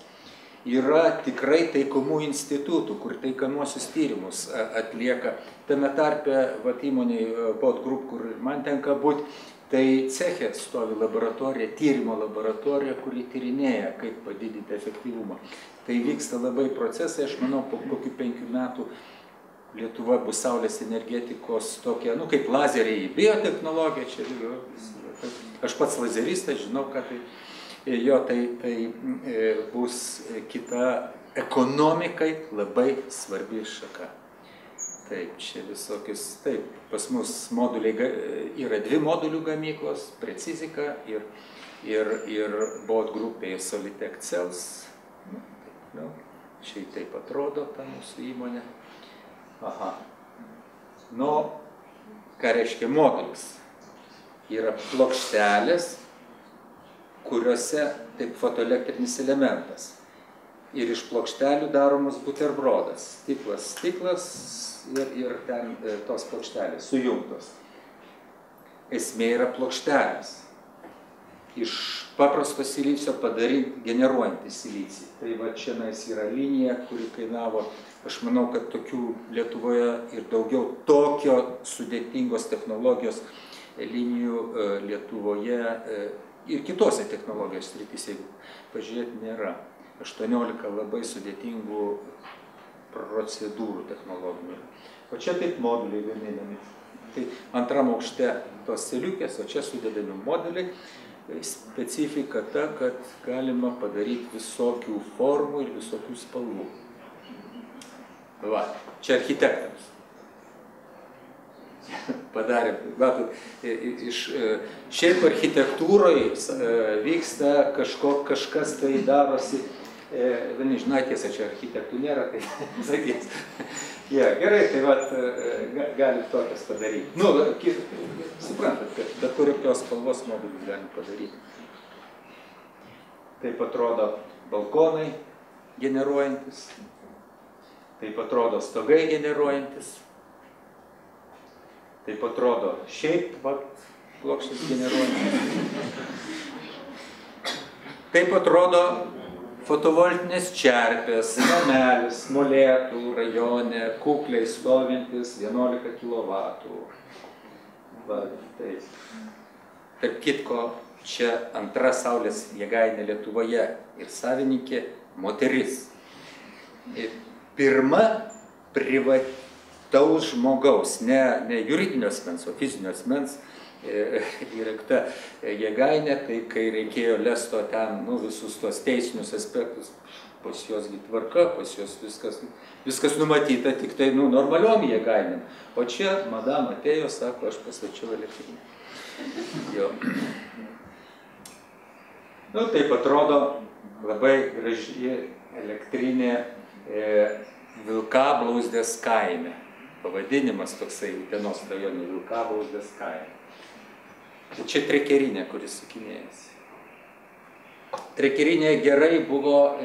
Yra tikrai taikomų institutų, kur taikomuosius tyrimus atlieka. Tame tarpe įmoniai Bot Group, kur man tenka būti, tai ceche stovi laboratorija, tyrimo laboratorija, kuri tyrinėja, kaip padidinti efektyvumą. Tai vyksta labai procesai, aš manau, po kokių 5 metų Lietuva bus saulės energetikos tokia, kaip lazeriai, biotechnologija, čia aš pats lazeristas, žinau, kad tai bus kita ekonomikai labai svarbi šaka. Taip, čia visokius, taip, pas mus moduliai, yra 2 modulių gamyklos, Precizika ir Bot grupėje Solitec Cells. Čia taip atrodo ta mūsų įmonė. Aha. Ką reiškia modulis? Yra plokštelės, kuriuose taip fotoelektrinis elementas. Ir iš plokštelių daromas buterbrodas. Stiklas ir ten tos plokštelės sujungtos. Esmė yra plokštelės. Iš paprasto silicio padaryti generuojantį silicį. Tai čia yra linija, kuri kainavo, aš manau, kad tokių Lietuvoje ir daugiau tokio sudėtingos technologijos linijų Lietuvoje ir kitose technologijos srityse, jeigu pažiūrėti, nėra. 18 labai sudėtingų procedūrų technologinių. O čia taip moduliai gaminami. Tai antram aukšte tos celiukės, o čia sudedami moduliai. Specifika ta, kad galima padaryti visokių formų ir visokių spalvų. Čia architektams. Padarėm. Šiaip architektūroje vyksta kažkas tai darosi. Žinai, tiesa, čia architektų nėra, tai sakys. Gerai, tai gali tokias padaryti. Suprantat, kad bet kurios spalvos modulius galim padaryti. Taip atrodo balkonai generuojantis. Taip atrodo stogai generuojantis. Taip atrodo šiaip plokštės generuojantis. Taip atrodo fotovoltinės čerpės, namelis, Molėtų rajone, kukliai stovintis 11 kW. Taip kitko, čia antra saulės jėgainė Lietuvoje ir savininkė moteris. Pirma privataus žmogaus, ne juridinio asmens, o fizinio asmens įrengta jėgainė, tai kai reikėjo lesto ten visus tuos teisinius aspektus, pas jos tvarka, pas jos viskas numatyta tik tai normaliom jėgainėm. O čia madam atėjo, sako, aš pastačiau elektrinę. Jo. Taip atrodo labai graži elektrinė Vilkablauzdės kaime. Pavadinimas toksai Utenos rajone Vilkablauzdės kaime. Čia Trekerinė, kuris sukinėjasi. Trekerinė gerai buvo,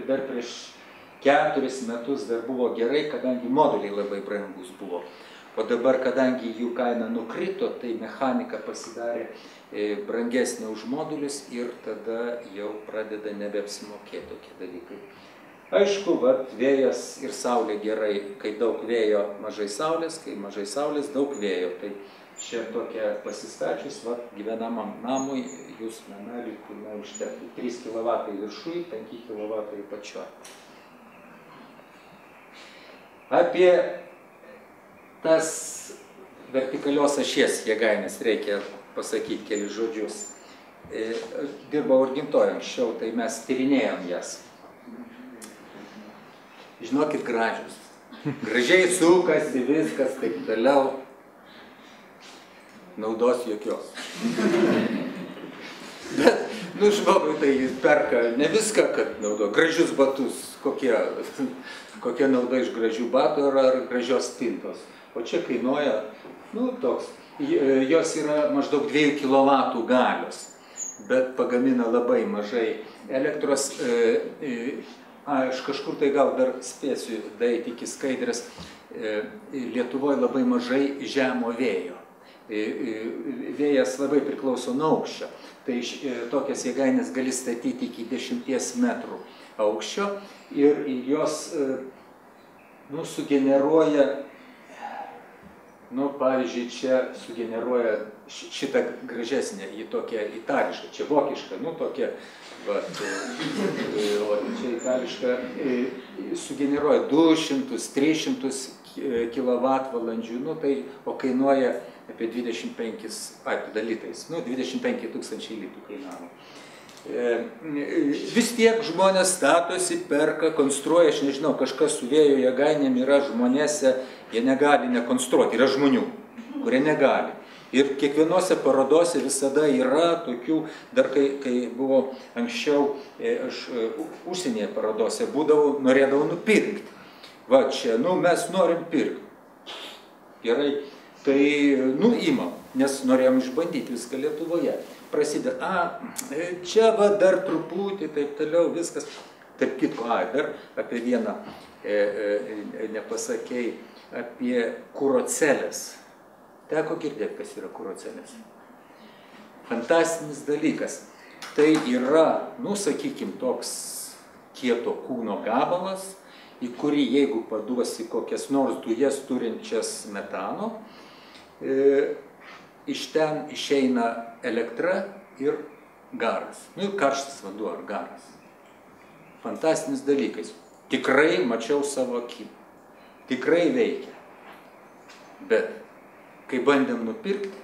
dar prieš 4 metus dar buvo gerai, kadangi moduliai labai brangus buvo. O dabar, kadangi jų kaina nukrito, tai mechanika pasidarė brangesnė už modulius ir tada jau pradeda nebeapsimokėti tokie dalykai. Aišku, vėjas ir saulė gerai, kai daug vėjo, mažai saulės, kai mažai saulės, daug vėjo. Tai čia tokia pasistačius, gyvenamam namui, jūsų nameliui, kur užtektų 3 kW viršui, 5 kW pačioj. Apie tas vertikalios ašies jėgainės reikia pasakyti kelius žodžius. Dirbau Urgintoje anksčiau, tai mes tyrinėjom jas. Žinokit, gražius. Gražiai sukasi viskas, taip toliau. Naudos jokios. Bet, žmogui tai jis perka ne viską, kad naudo. Gražius batus, kokia nauda iš gražių batų ar gražios spintos. O čia kainuoja, toks, jos yra maždaug 2 kW galios, bet pagamina labai mažai elektros. Aš kažkur tai gal dar spėsiu daeiti iki skaidrės. Lietuvoje labai mažai žemo vėjo. Vėjas labai priklauso nuo aukščio. Tai tokias jėgainės gali statyti iki 10 metrų aukščio ir jos sugeneruoja, pavyzdžiui, čia sugeneruoja šitą gražesnę, į tokią itališką, čia vokišką, tokia, o čia itališka, sugeneruoja 200-300 kWh, o kainuoja apie 25 litais, 25 000 litų kainavo. Vis tiek žmonės statosi, perka, konstruoja, aš nežinau, kažkas su vėjo jėgainėm yra žmonėse, jie negali nekonstruoti, yra žmonių, kurie negali. Ir kiekvienose parodose visada yra tokių, dar kai buvo anksčiau, aš užsienyje parodose būdavau, norėdavau nupirkti. Va čia, mes norim pirkti. Gerai, tai, imam, nes norėjom išbandyti viską Lietuvoje. Prasideda, čia dar truputį, taip toliau, viskas. Taip kitko, dar apie vieną nepasakei, apie kurocelės. Teko girdėti, kas yra kurocelės. Fantastinis dalykas. Tai yra, sakykim, toks kieto kūno gabalas, į kurį, jeigu paduosi kokias nors dujas turinčias metano, iš ten išeina elektra ir garas. Karštas vanduo ar garas. Fantastinis dalykas. Tikrai mačiau savo akim. Tikrai veikia. Bet kai bandėm nupirkti,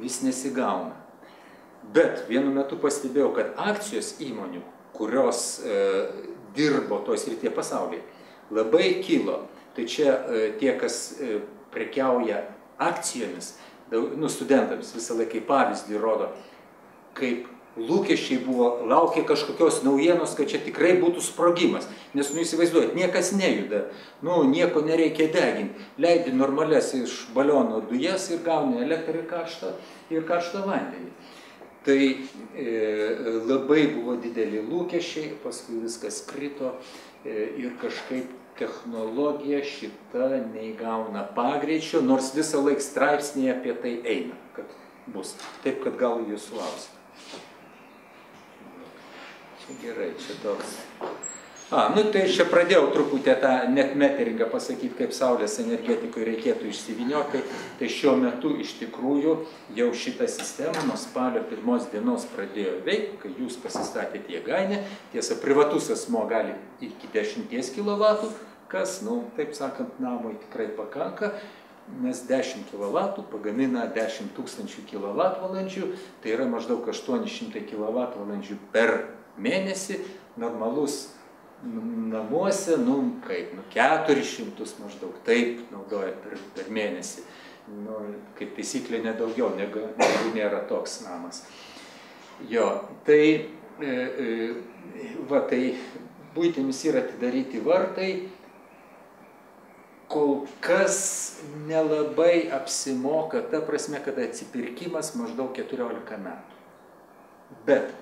vis nesigauna. Bet vienu metu pastebėjau, kad akcijos įmonių, kurios dirbo toj srityje pasaulyje, labai kilo. Tai čia tie, kas prekiauja akcijomis, studentams visą laiką pavyzdį rodo, kaip lūkesčiai buvo, laukė kažkokios naujienos, kad čia tikrai būtų sprogimas. Nes, įsivaizduojat, niekas nejuda, nieko nereikia deginti. Leidi normalias iš baliono dujas ir gauni elektrą ir karštą vandenį. Tai labai buvo dideli lūkesčiai, paskui viskas krito ir kažkaip technologija šita neįgauna pagreičio, nors visą laiką straipsnėje apie tai eina, kad bus. Taip, kad gal jūs sulausite. Čia gerai, čia toks Nu tai čia pradėjau truputį tą net meteringą pasakyti, kaip saulės energetikui reikėtų išsivynioti. Tai šiuo metu iš tikrųjų jau šitą sistemą nuo spalio 1 dienos pradėjo veikti, kai jūs pasistatėte jėgainę. Tiesa, privatus asmuo gali iki 10 kW, kas, taip sakant, namui tikrai pakanka, nes 10 kW pagamina 10 000 kWh, tai yra maždaug 800 kWh per mėnesį, normalus namuose, 400 maždaug, taip naudoja per mėnesį. Kaip taisyklė nedaugiau, negu nėra toks namas. Tai buitimis yra atidaryti vartai, kol kas nelabai apsimoka, ta prasme, kad atsipirkimas maždaug 14 metų. Bet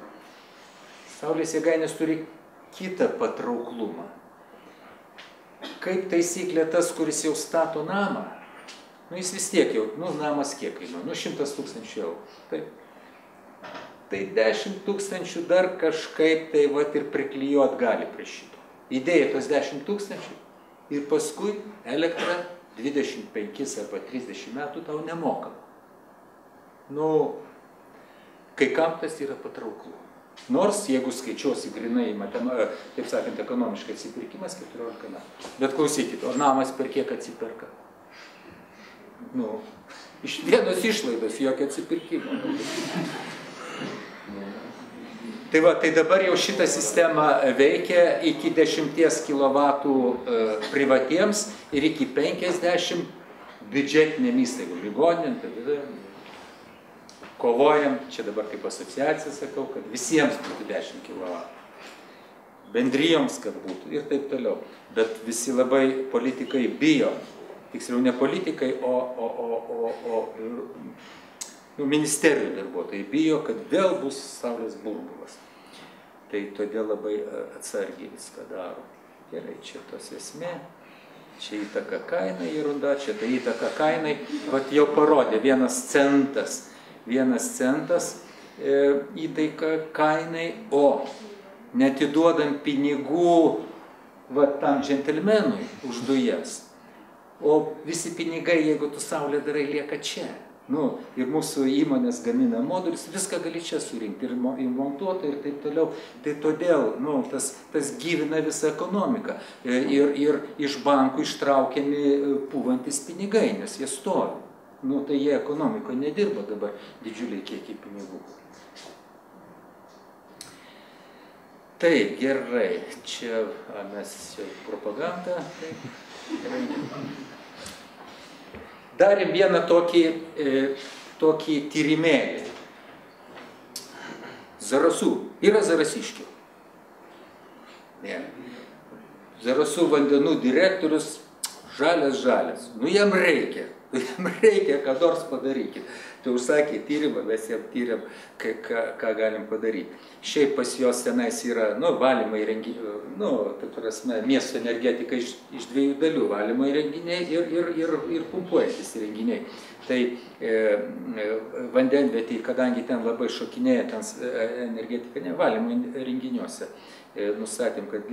saulės jėgainės turi kitą patrauklumą. Kaip taisyklė tas, kuris jau stato namą, jis vis tiek jau, namas kiek kainuoja, 100 000 eurų. Tai 10 000 dar kažkaip tai ir priklijuot gali prie šito. Idėja tos 10 000 ir paskui elektra 25 arba 30 metų tau nemokama. Kai kam tas yra patrauklu. Nors, jeigu skaičiuosi grinai, taip sakant, ekonomiškai atsipirkimas 14 metų. Bet klausykit, o namas per kiek atsiperka? Iš vienos išlaidos, jokio atsipirkimo. Tai dabar jau šitą sistemą veikia iki 10 kW privatiems ir iki 50 biudžetiniam įstaigom, ligoninėm, kovojam, čia dabar kaip asociacija sakau, kad visiems būtų 10 kW. Bendrijoms, kad būtų ir taip toliau. Bet visi labai politikai bijo, tiksliau ne politikai, o ministerijų darbuotojai bijo, kad vėl bus saulės burbulas. Tai todėl labai atsargiai viską daro. Gerai, čia tos esmė, čia įtaka kainai įrunda, čia tai įtaka kainai, jau parodė 1 centas. 1 centas įtaika kainai, o netiduodant pinigų tam džentelmenui už dujas. O visi pinigai, jeigu tu saulė darai, lieka čia. Ir mūsų įmonės gamina modulius, viską gali čia surinkti, ir montuota ir taip toliau. Tai todėl tas gyvina visą ekonomiką. Ir iš bankų ištraukiami pūvantis pinigai, nes jie stovi. Tai jie ekonomikoje nedirba dabar didžiuliai kiekiai pinigų. Taip, gerai. Čia mes propagandą. Darėm vieną tokį tyrimėlį. Zarasų. Yra zarasiškių. Zarasų vandenų direktorius žalias. Jam reikia. Jam reikia, ką nors padarykit. Tai užsakė tyrimą, mes jam tyrėm, ką galim padaryti. Šiaip pas jos tenais yra, valymo įrenginiai, tai prasme, miesto energetika iš 2 dalių, valymo įrenginiai ir pumpuojantis įrenginiai. Tai vandenvietėje, kadangi ten labai šokinėja energetika, ne valymo įrenginiuose, nustatėm, kad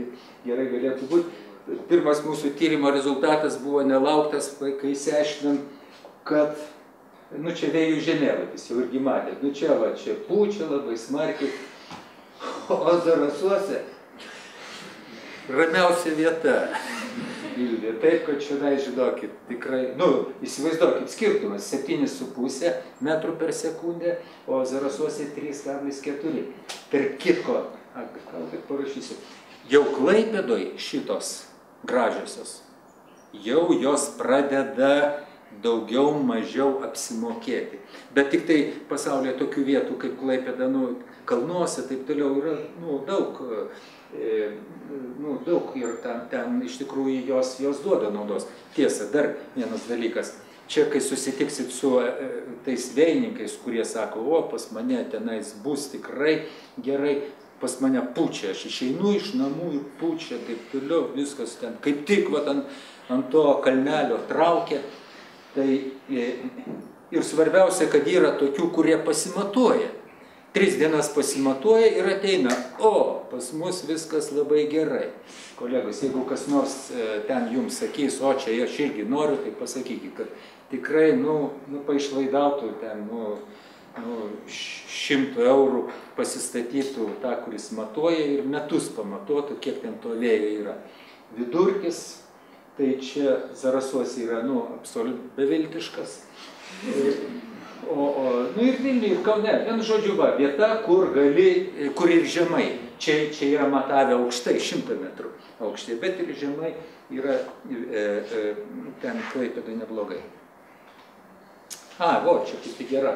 gerai galėtų būti. Pirmas mūsų tyrimo rezultatas buvo nelauktas, kai išsiaiškinom, kad, čia vėjų žemėlapis, jau irgi matė, čia pučia labai smarkiai, o Zarasuose ramiausia vieta. Taip, kad čia, žinokit, tikrai, įsivaizduokit, skirtumas 7,5 metrų per sekundę, o Zarasuose 3,4. Tarp kitko, gal tik parašysiu, jau Klaipėdoj šitos gražiosios, jau jos pradeda daugiau mažiau apsimokėti. Bet tik tai pasaulyje tokių vietų kaip Klaipėda, kalnuose, taip toliau yra daug ir ten iš tikrųjų jos duoda naudos. Tiesa, dar vienas dalykas. Čia, kai susitiksit su tais vėjininkais, kurie sako, pas mane tenais bus tikrai gerai, pas mane pučia, aš išeinu iš namų ir pučia, taip toliau, viskas ten, kaip tik ant to kalnelio traukia. Tai ir svarbiausia, kad yra tokių, kurie pasimatuoja. 3 dienas pasimatuoja ir ateina, o pas mus viskas labai gerai. Kolegos, jeigu kas nors ten jums sakys, o čia aš irgi noriu, tai pasakykit, kad tikrai, paišlaidautų ten, 100 eurų pasistatytų tą, kuris matuoja ir metus pamatuotų, kiek ten to vėjo yra. Vidurkis, tai čia Zarasuose yra, absoliučiai beviltiškas. Ir Vilniuje, ir Kaune, vienu žodžiu, vieta, kur ir žemai. Čia yra matavę aukštai, 100 metrų aukštai, bet ir žemai yra ten Klaipėdoje neblogai. Čia kaip tik gera.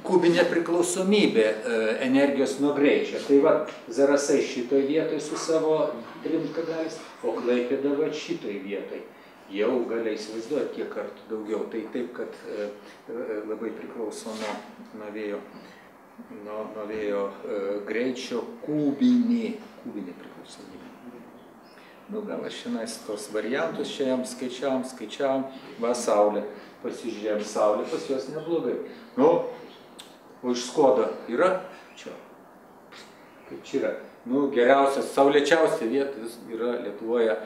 Kubinė priklausomybė energijos nuo greičio. Tai Zarasai šitoj vietoj su savo 3 kablelis, o Klaipėda šitoj vietoj. Jau gali įsivaizduoti kiek kartų daugiau. Tai taip, kad labai priklauso nuo vėjo greičio kubinė priklausomybė. Gal aš šiandien tos variantus šiandien skaičiavom, Saulė. Pasižiūrėjom, Saulė pas juos neblogai. O iš Skodo yra? Čia. Kaip čia yra? Geriausias, saulėčiausia vieta yra Lietuvoje.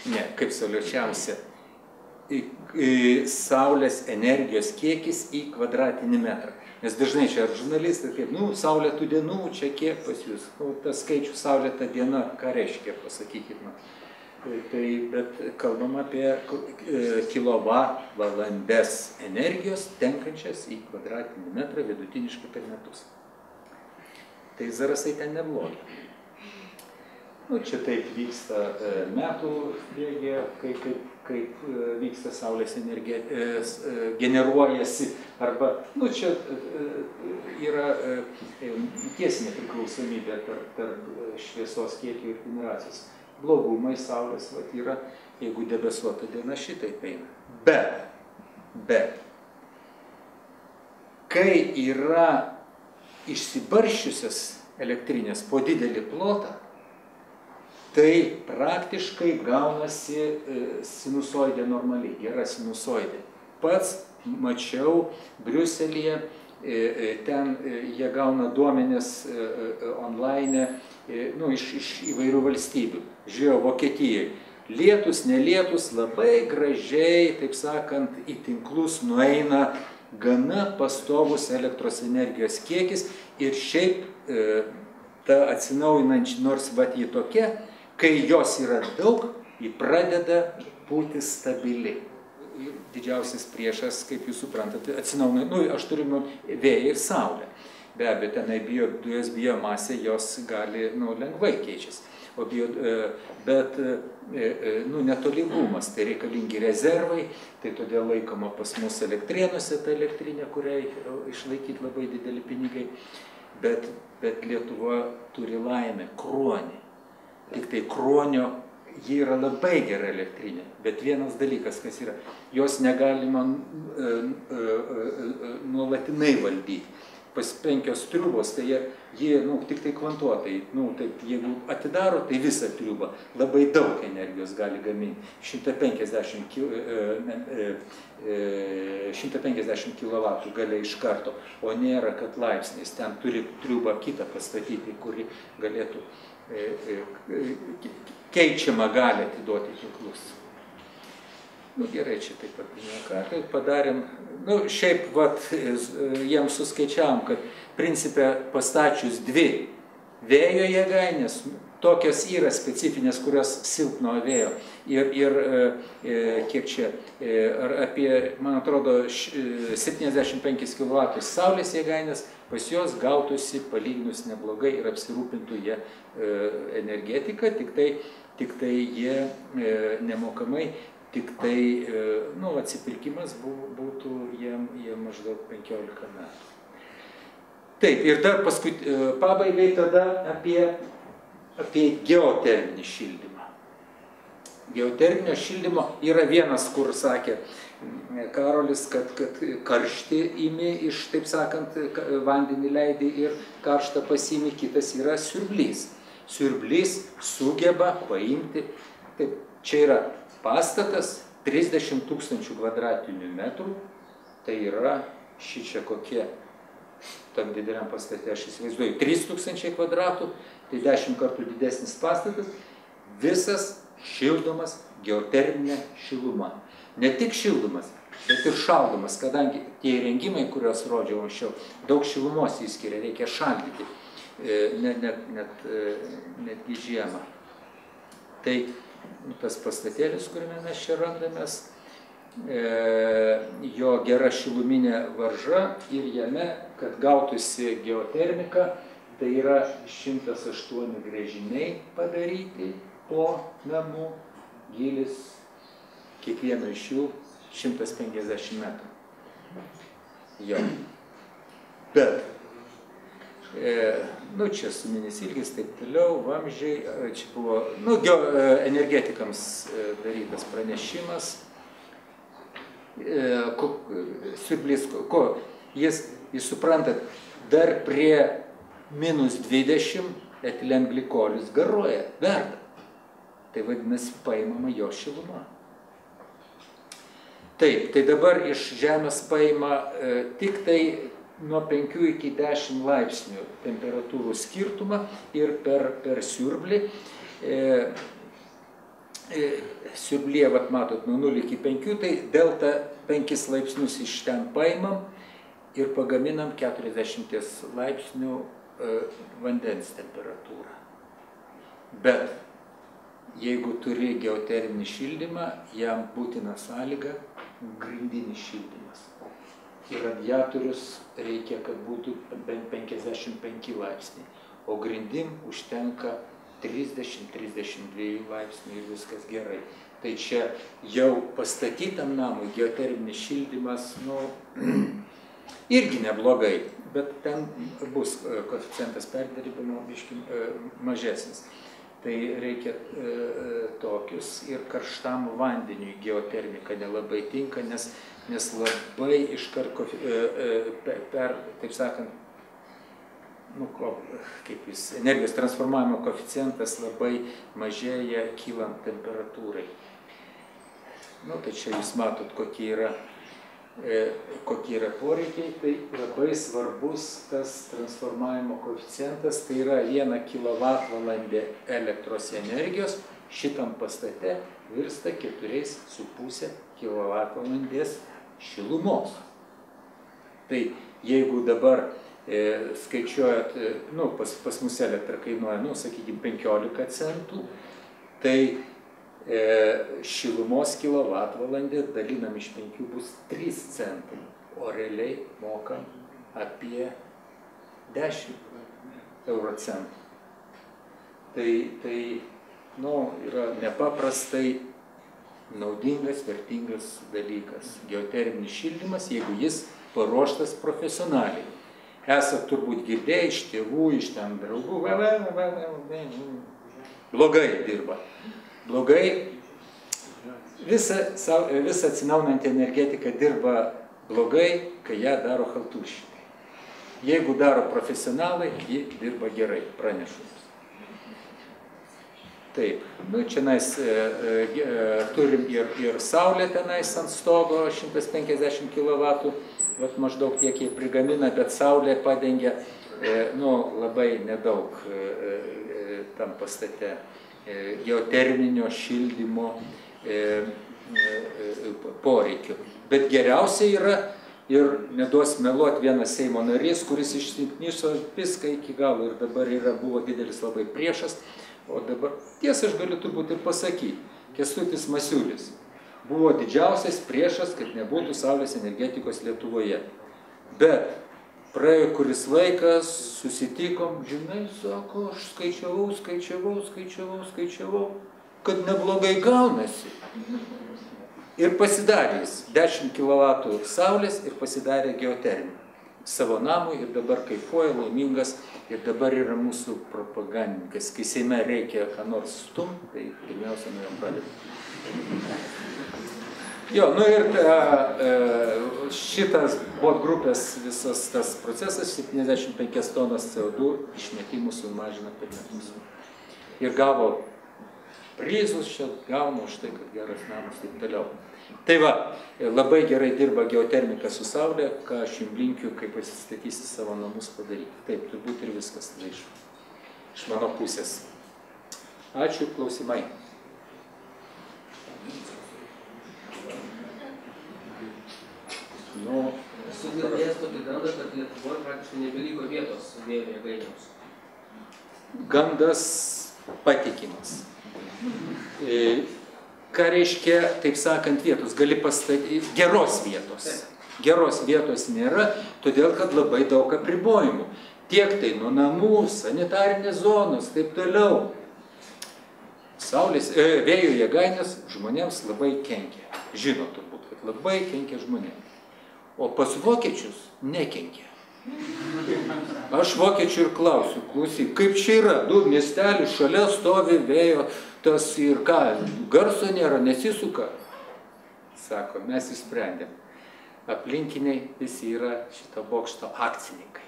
Ne, kaip saulėčiausia. Saulės energijos kiekis į kvadratinį metrą. Nes dažnai čia žurnalistai, kaip, saulėtų dienų, čia kiek pas jūs. Tas skaičius saulėta diena, ką reiškia, pasakykit man. Bet kalbam apie kilovatvalandes energijos tenkančias į kvadratinį metrą vidutiniškai per metus. Tai Zarasai ten neblogi. Čia taip vyksta metų bėgė, kaip vyksta saulės energija, generuojasi, arba, čia yra tiesinė priklausomybė tarp šviesos kiekio ir generacijos. Blogumai saulės yra, jeigu debesuota diena, šitaip eina. Bet, kai yra išsibarščiusios elektrinės po didelį plotą, tai praktiškai gaunasi sinusoidė normaliai, gera sinusoidė. Pats mačiau Briuselyje, ten jie gauna duomenis online iš įvairių valstybių. Žiūrėjau, Vokietijai. Lietus, nelietus, labai gražiai, taip sakant, į tinklus nueina gana pastovus elektros energijos kiekis ir šiaip ta atsinaujinančiai, nors jį tokia, kai jos yra daug, ji pradeda būti stabili. Didžiausias priešas, kaip jūs suprantate, atsinaujina, aš turiu vėją ir saulę. Be abejo, tenai dujos biomasė, jos gali, lengvai keičiasi. Bet netolygumas, tai reikalingi rezervai, tai todėl laikoma pas mus Elektrėnuose ta elektrinė, kuriai išlaikyti labai dideli pinigai. Bet Lietuva turi laimę, Kruonį. Tik tai Kruonio, ji yra labai gera elektrinė, bet vienas dalykas, kas yra, jos negalima nuolatinai valdyti. Pas 5 triubos, tai jie tik tai kvantuotai, jeigu atidaro, tai visą triubą labai daug energijos gali gaminti. 150 kW galia iš karto, o nėra, kad laipsniais. Ten turi triubą kitą pastatyti, kuri galėtų keičiamą gali atiduoti tinklus. Gerai, čia taip pat padarėm. Šiaip, jiems suskaičiavom, kad principė pastačius 2 vėjo jėgainės, tokios yra specifinės, kurios silpno vėjo. Ir kiek čia, apie, man atrodo, 75 kW saulės jėgainės, pas jos gautųsi palyginus neblogai ir apsirūpintų jie energetiką, tik tai jie nemokamai, tik tai atsipirkimas būtų jiem maždaug 15 metų. Taip, ir dar paskui pabaigai tada apie geoterminį šildymą. Geoterminio šildymo yra vienas, kur sakė Karolis, kad karštį imi iš, taip sakant, vandenį leidį ir karštą pasiimi, kitas yra siurblys. Siurblys sugeba paimti, taip, čia yra pastatas 30 000 kvadratinių metrų, tai yra šičia kokie tam dideliam pastate, aš įsivaizduoju, 3000 kvadratų, tai 10 kartų didesnis pastatas, visas šildomas geoterminė šiluma. Ne tik šildomas, bet ir šaldomas, kadangi tie įrengimai, kuriuos rodžiau anksčiau, daug šilumos įskiria, reikia šaldyti, netgi žiemą. Tai tas pastatėlis, kuriame mes čia randamės, jo gera šiluminė varža ir jame, kad gautųsi geotermika, tai yra 108 gręžiniai padaryti po namų, gylis kiekvieno iš jų 150 metrų. Jo. Bet, čia suminis ilgis, taip toliau, vamzdžiai, čia buvo, energetikams darytas pranešimas. Siurblys, jis suprantat, dar prie -20 etilenglykolis garuoja, verda. Tai vadinasi, paimama jo šiluma. Taip, tai dabar iš žemės paima tik tai nuo 5 iki 10 laipsnių temperatūrų skirtumą ir per siurblį. Siurblyje, matot, nuo 0 iki 5, tai delta 5 laipsnius iš ten paimam ir pagaminam 40 laipsnių vandens temperatūrą. Bet jeigu turi geoterminį šildymą, jam būtina sąlyga grindinis šildymas. Ir radiatorius reikia, kad būtų bent 55 laipsniai, o grindim užtenka 30-32 laipsnių ir viskas gerai. Tai čia jau pastatytam namui geoterminis šildymas, irgi neblogai, bet ten bus koeficientas perdirbimo mažesnis. Tai reikia tokius ir karštam vandeniui geotermika nelabai tinka, nes labai iškart taip sakant, energijos transformavimo koeficientas labai mažėja kylant temperatūrai. Tai čia jūs matot, kokie yra poreikiai, tai labai svarbus tas transformavimo koeficientas, tai yra 1 kWh elektros energijos šitam pastate virsta 4,5 kWh šilumos. Tai jeigu dabar skaičiuojat, pas mus elektra kainuoja, sakykime, 15 centų, tai šilumos kilovatvalandė dalinam iš 5 bus 3 centai, o realiai mokam apie 10 eurocentų. Tai yra nepaprastai naudingas, vertingas dalykas. Geoterminis šildymas, jeigu jis paruoštas profesionaliai. Esat turbūt girdėję iš tėvų, iš ten draugų, blogai dirba. Blogai, visa atsinaujinanti energetika dirba blogai, kai ją daro chaltūrščikai. Jeigu daro profesionalai, ji dirba gerai, pranešu jums. Taip, čia turim ir saulę tenais ant stogo, 150 kW, maždaug tiek jie prigamina, bet saulė padengia labai nedaug tam pastate geoterminio šildymo poreikių. Bet geriausia yra, ir neduos meluoti, vienas Seimo narys, kuris išsikniso viską iki galo ir dabar buvo didelis labai priešas, o dabar tiesą aš galiu turbūt ir pasakyti, Kęstutis Masiulis buvo didžiausias priešas, kad nebūtų saulės energetikos Lietuvoje. Bet praėjo kuris laikas, susitikom, žinai, sako, aš skaičiavau, kad neblogai gaunasi. Ir pasidarė jis 10 kW saulės ir pasidarė geoterminį savo namui ir dabar kaifuoja, laimingas ir dabar yra mūsų propagandininkas. Kai Seime reikia ką nors stumti, tai pirmiausia nuo jam pradeda. Jo, ir šitas bot grupės visas tas procesas 75 tonas CO2 išmetimų sumažina per metus. Ir gavo prizus čia gauna už tai, kad geras namas taip toliau. Tai va, labai gerai dirba geotermika su Saulė, ką aš jums linkiu, kai pasistatysi savo namus padaryti. Taip, turbūt ir viskas tada iš mano pusės. Ačiū, klausimai. Esu girdėjęs tokį gandą, kad Lietuvoje praktiškai nebeliko vietos vėjo jėgainėms. Gandas patikimas. Ką reiškia, taip sakant, vietos? Gali pastatyti geros vietos. Geros vietos nėra, todėl kad labai daug apribojimų. Tiek tai nuo namų, sanitarinės zonos, taip toliau. Vėjo jėgainės žmonėms labai kenkia. Žino turbūt, kad labai kenkia žmonėms. O pas vokiečius nekenkia. Aš vokiečių ir klausiu, klausyk, kaip čia yra, du miestelių šalia stovi vėjo, tas ir ką, garso nėra, nesisuka. Sako, mes įsprendėm. Aplinkiniai visi yra šito bokšto akcininkai.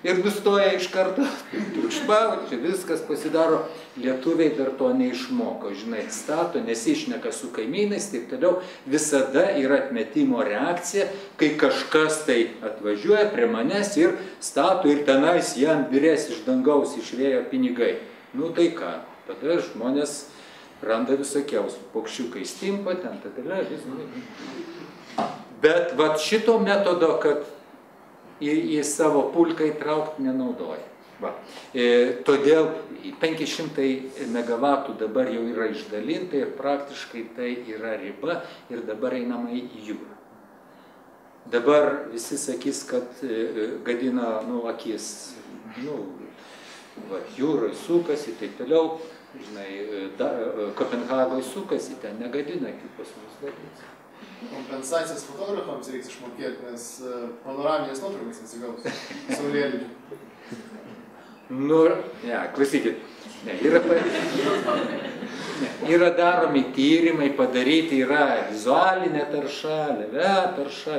Ir nustoja iš karto triukšmauti, čia viskas pasidaro. Lietuviai dar to neišmoko, žinai, stato, nesišneka su kaimynais, taip toliau. Visada yra atmetimo reakcija, kai kažkas tai atvažiuoja prie manęs ir stato ir tenais jam birės iš dangaus išvėjo pinigai. Nu tai ką, tada žmonės randa visokiausių, paukščiukai stimpa, ten tada viską. Bet vat šito metodo, kad į savo pulką įtraukti nenaudoja. Va. Todėl 500 megavatų dabar jau yra išdalinta ir praktiškai tai yra riba ir dabar einama į jūrą. Dabar visi sakys, kad gadina akis, jūroje sukasi, taip toliau, žinai, Kopenhagoje sukasi, ten negadina, kaip pas mus gadins. Kompensacijas fotografams reiks išmokėti, nes panoraminės nuotraukas nesigaus saulėlydžių. Klausykit, yra daromi tyrimai padaryti, yra vizualinė tarša, leve tarša,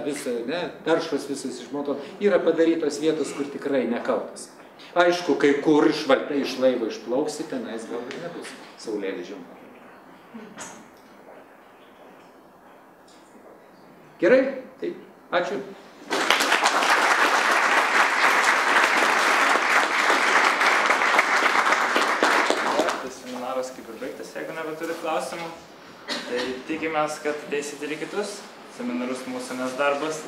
taršos visas išmotos, yra padarytos vietos, kur tikrai nekaltas. Aišku, kai kur iš laivo išplauksi, tenais gal ir nebus saulėlydžių. Gerai, taip, ačiū. Tas seminaras kaip ir baigtas, jeigu nebeturi klausimų. Tai tikimės, kad ateisit ir į kitus seminarus mūsų, nes darbas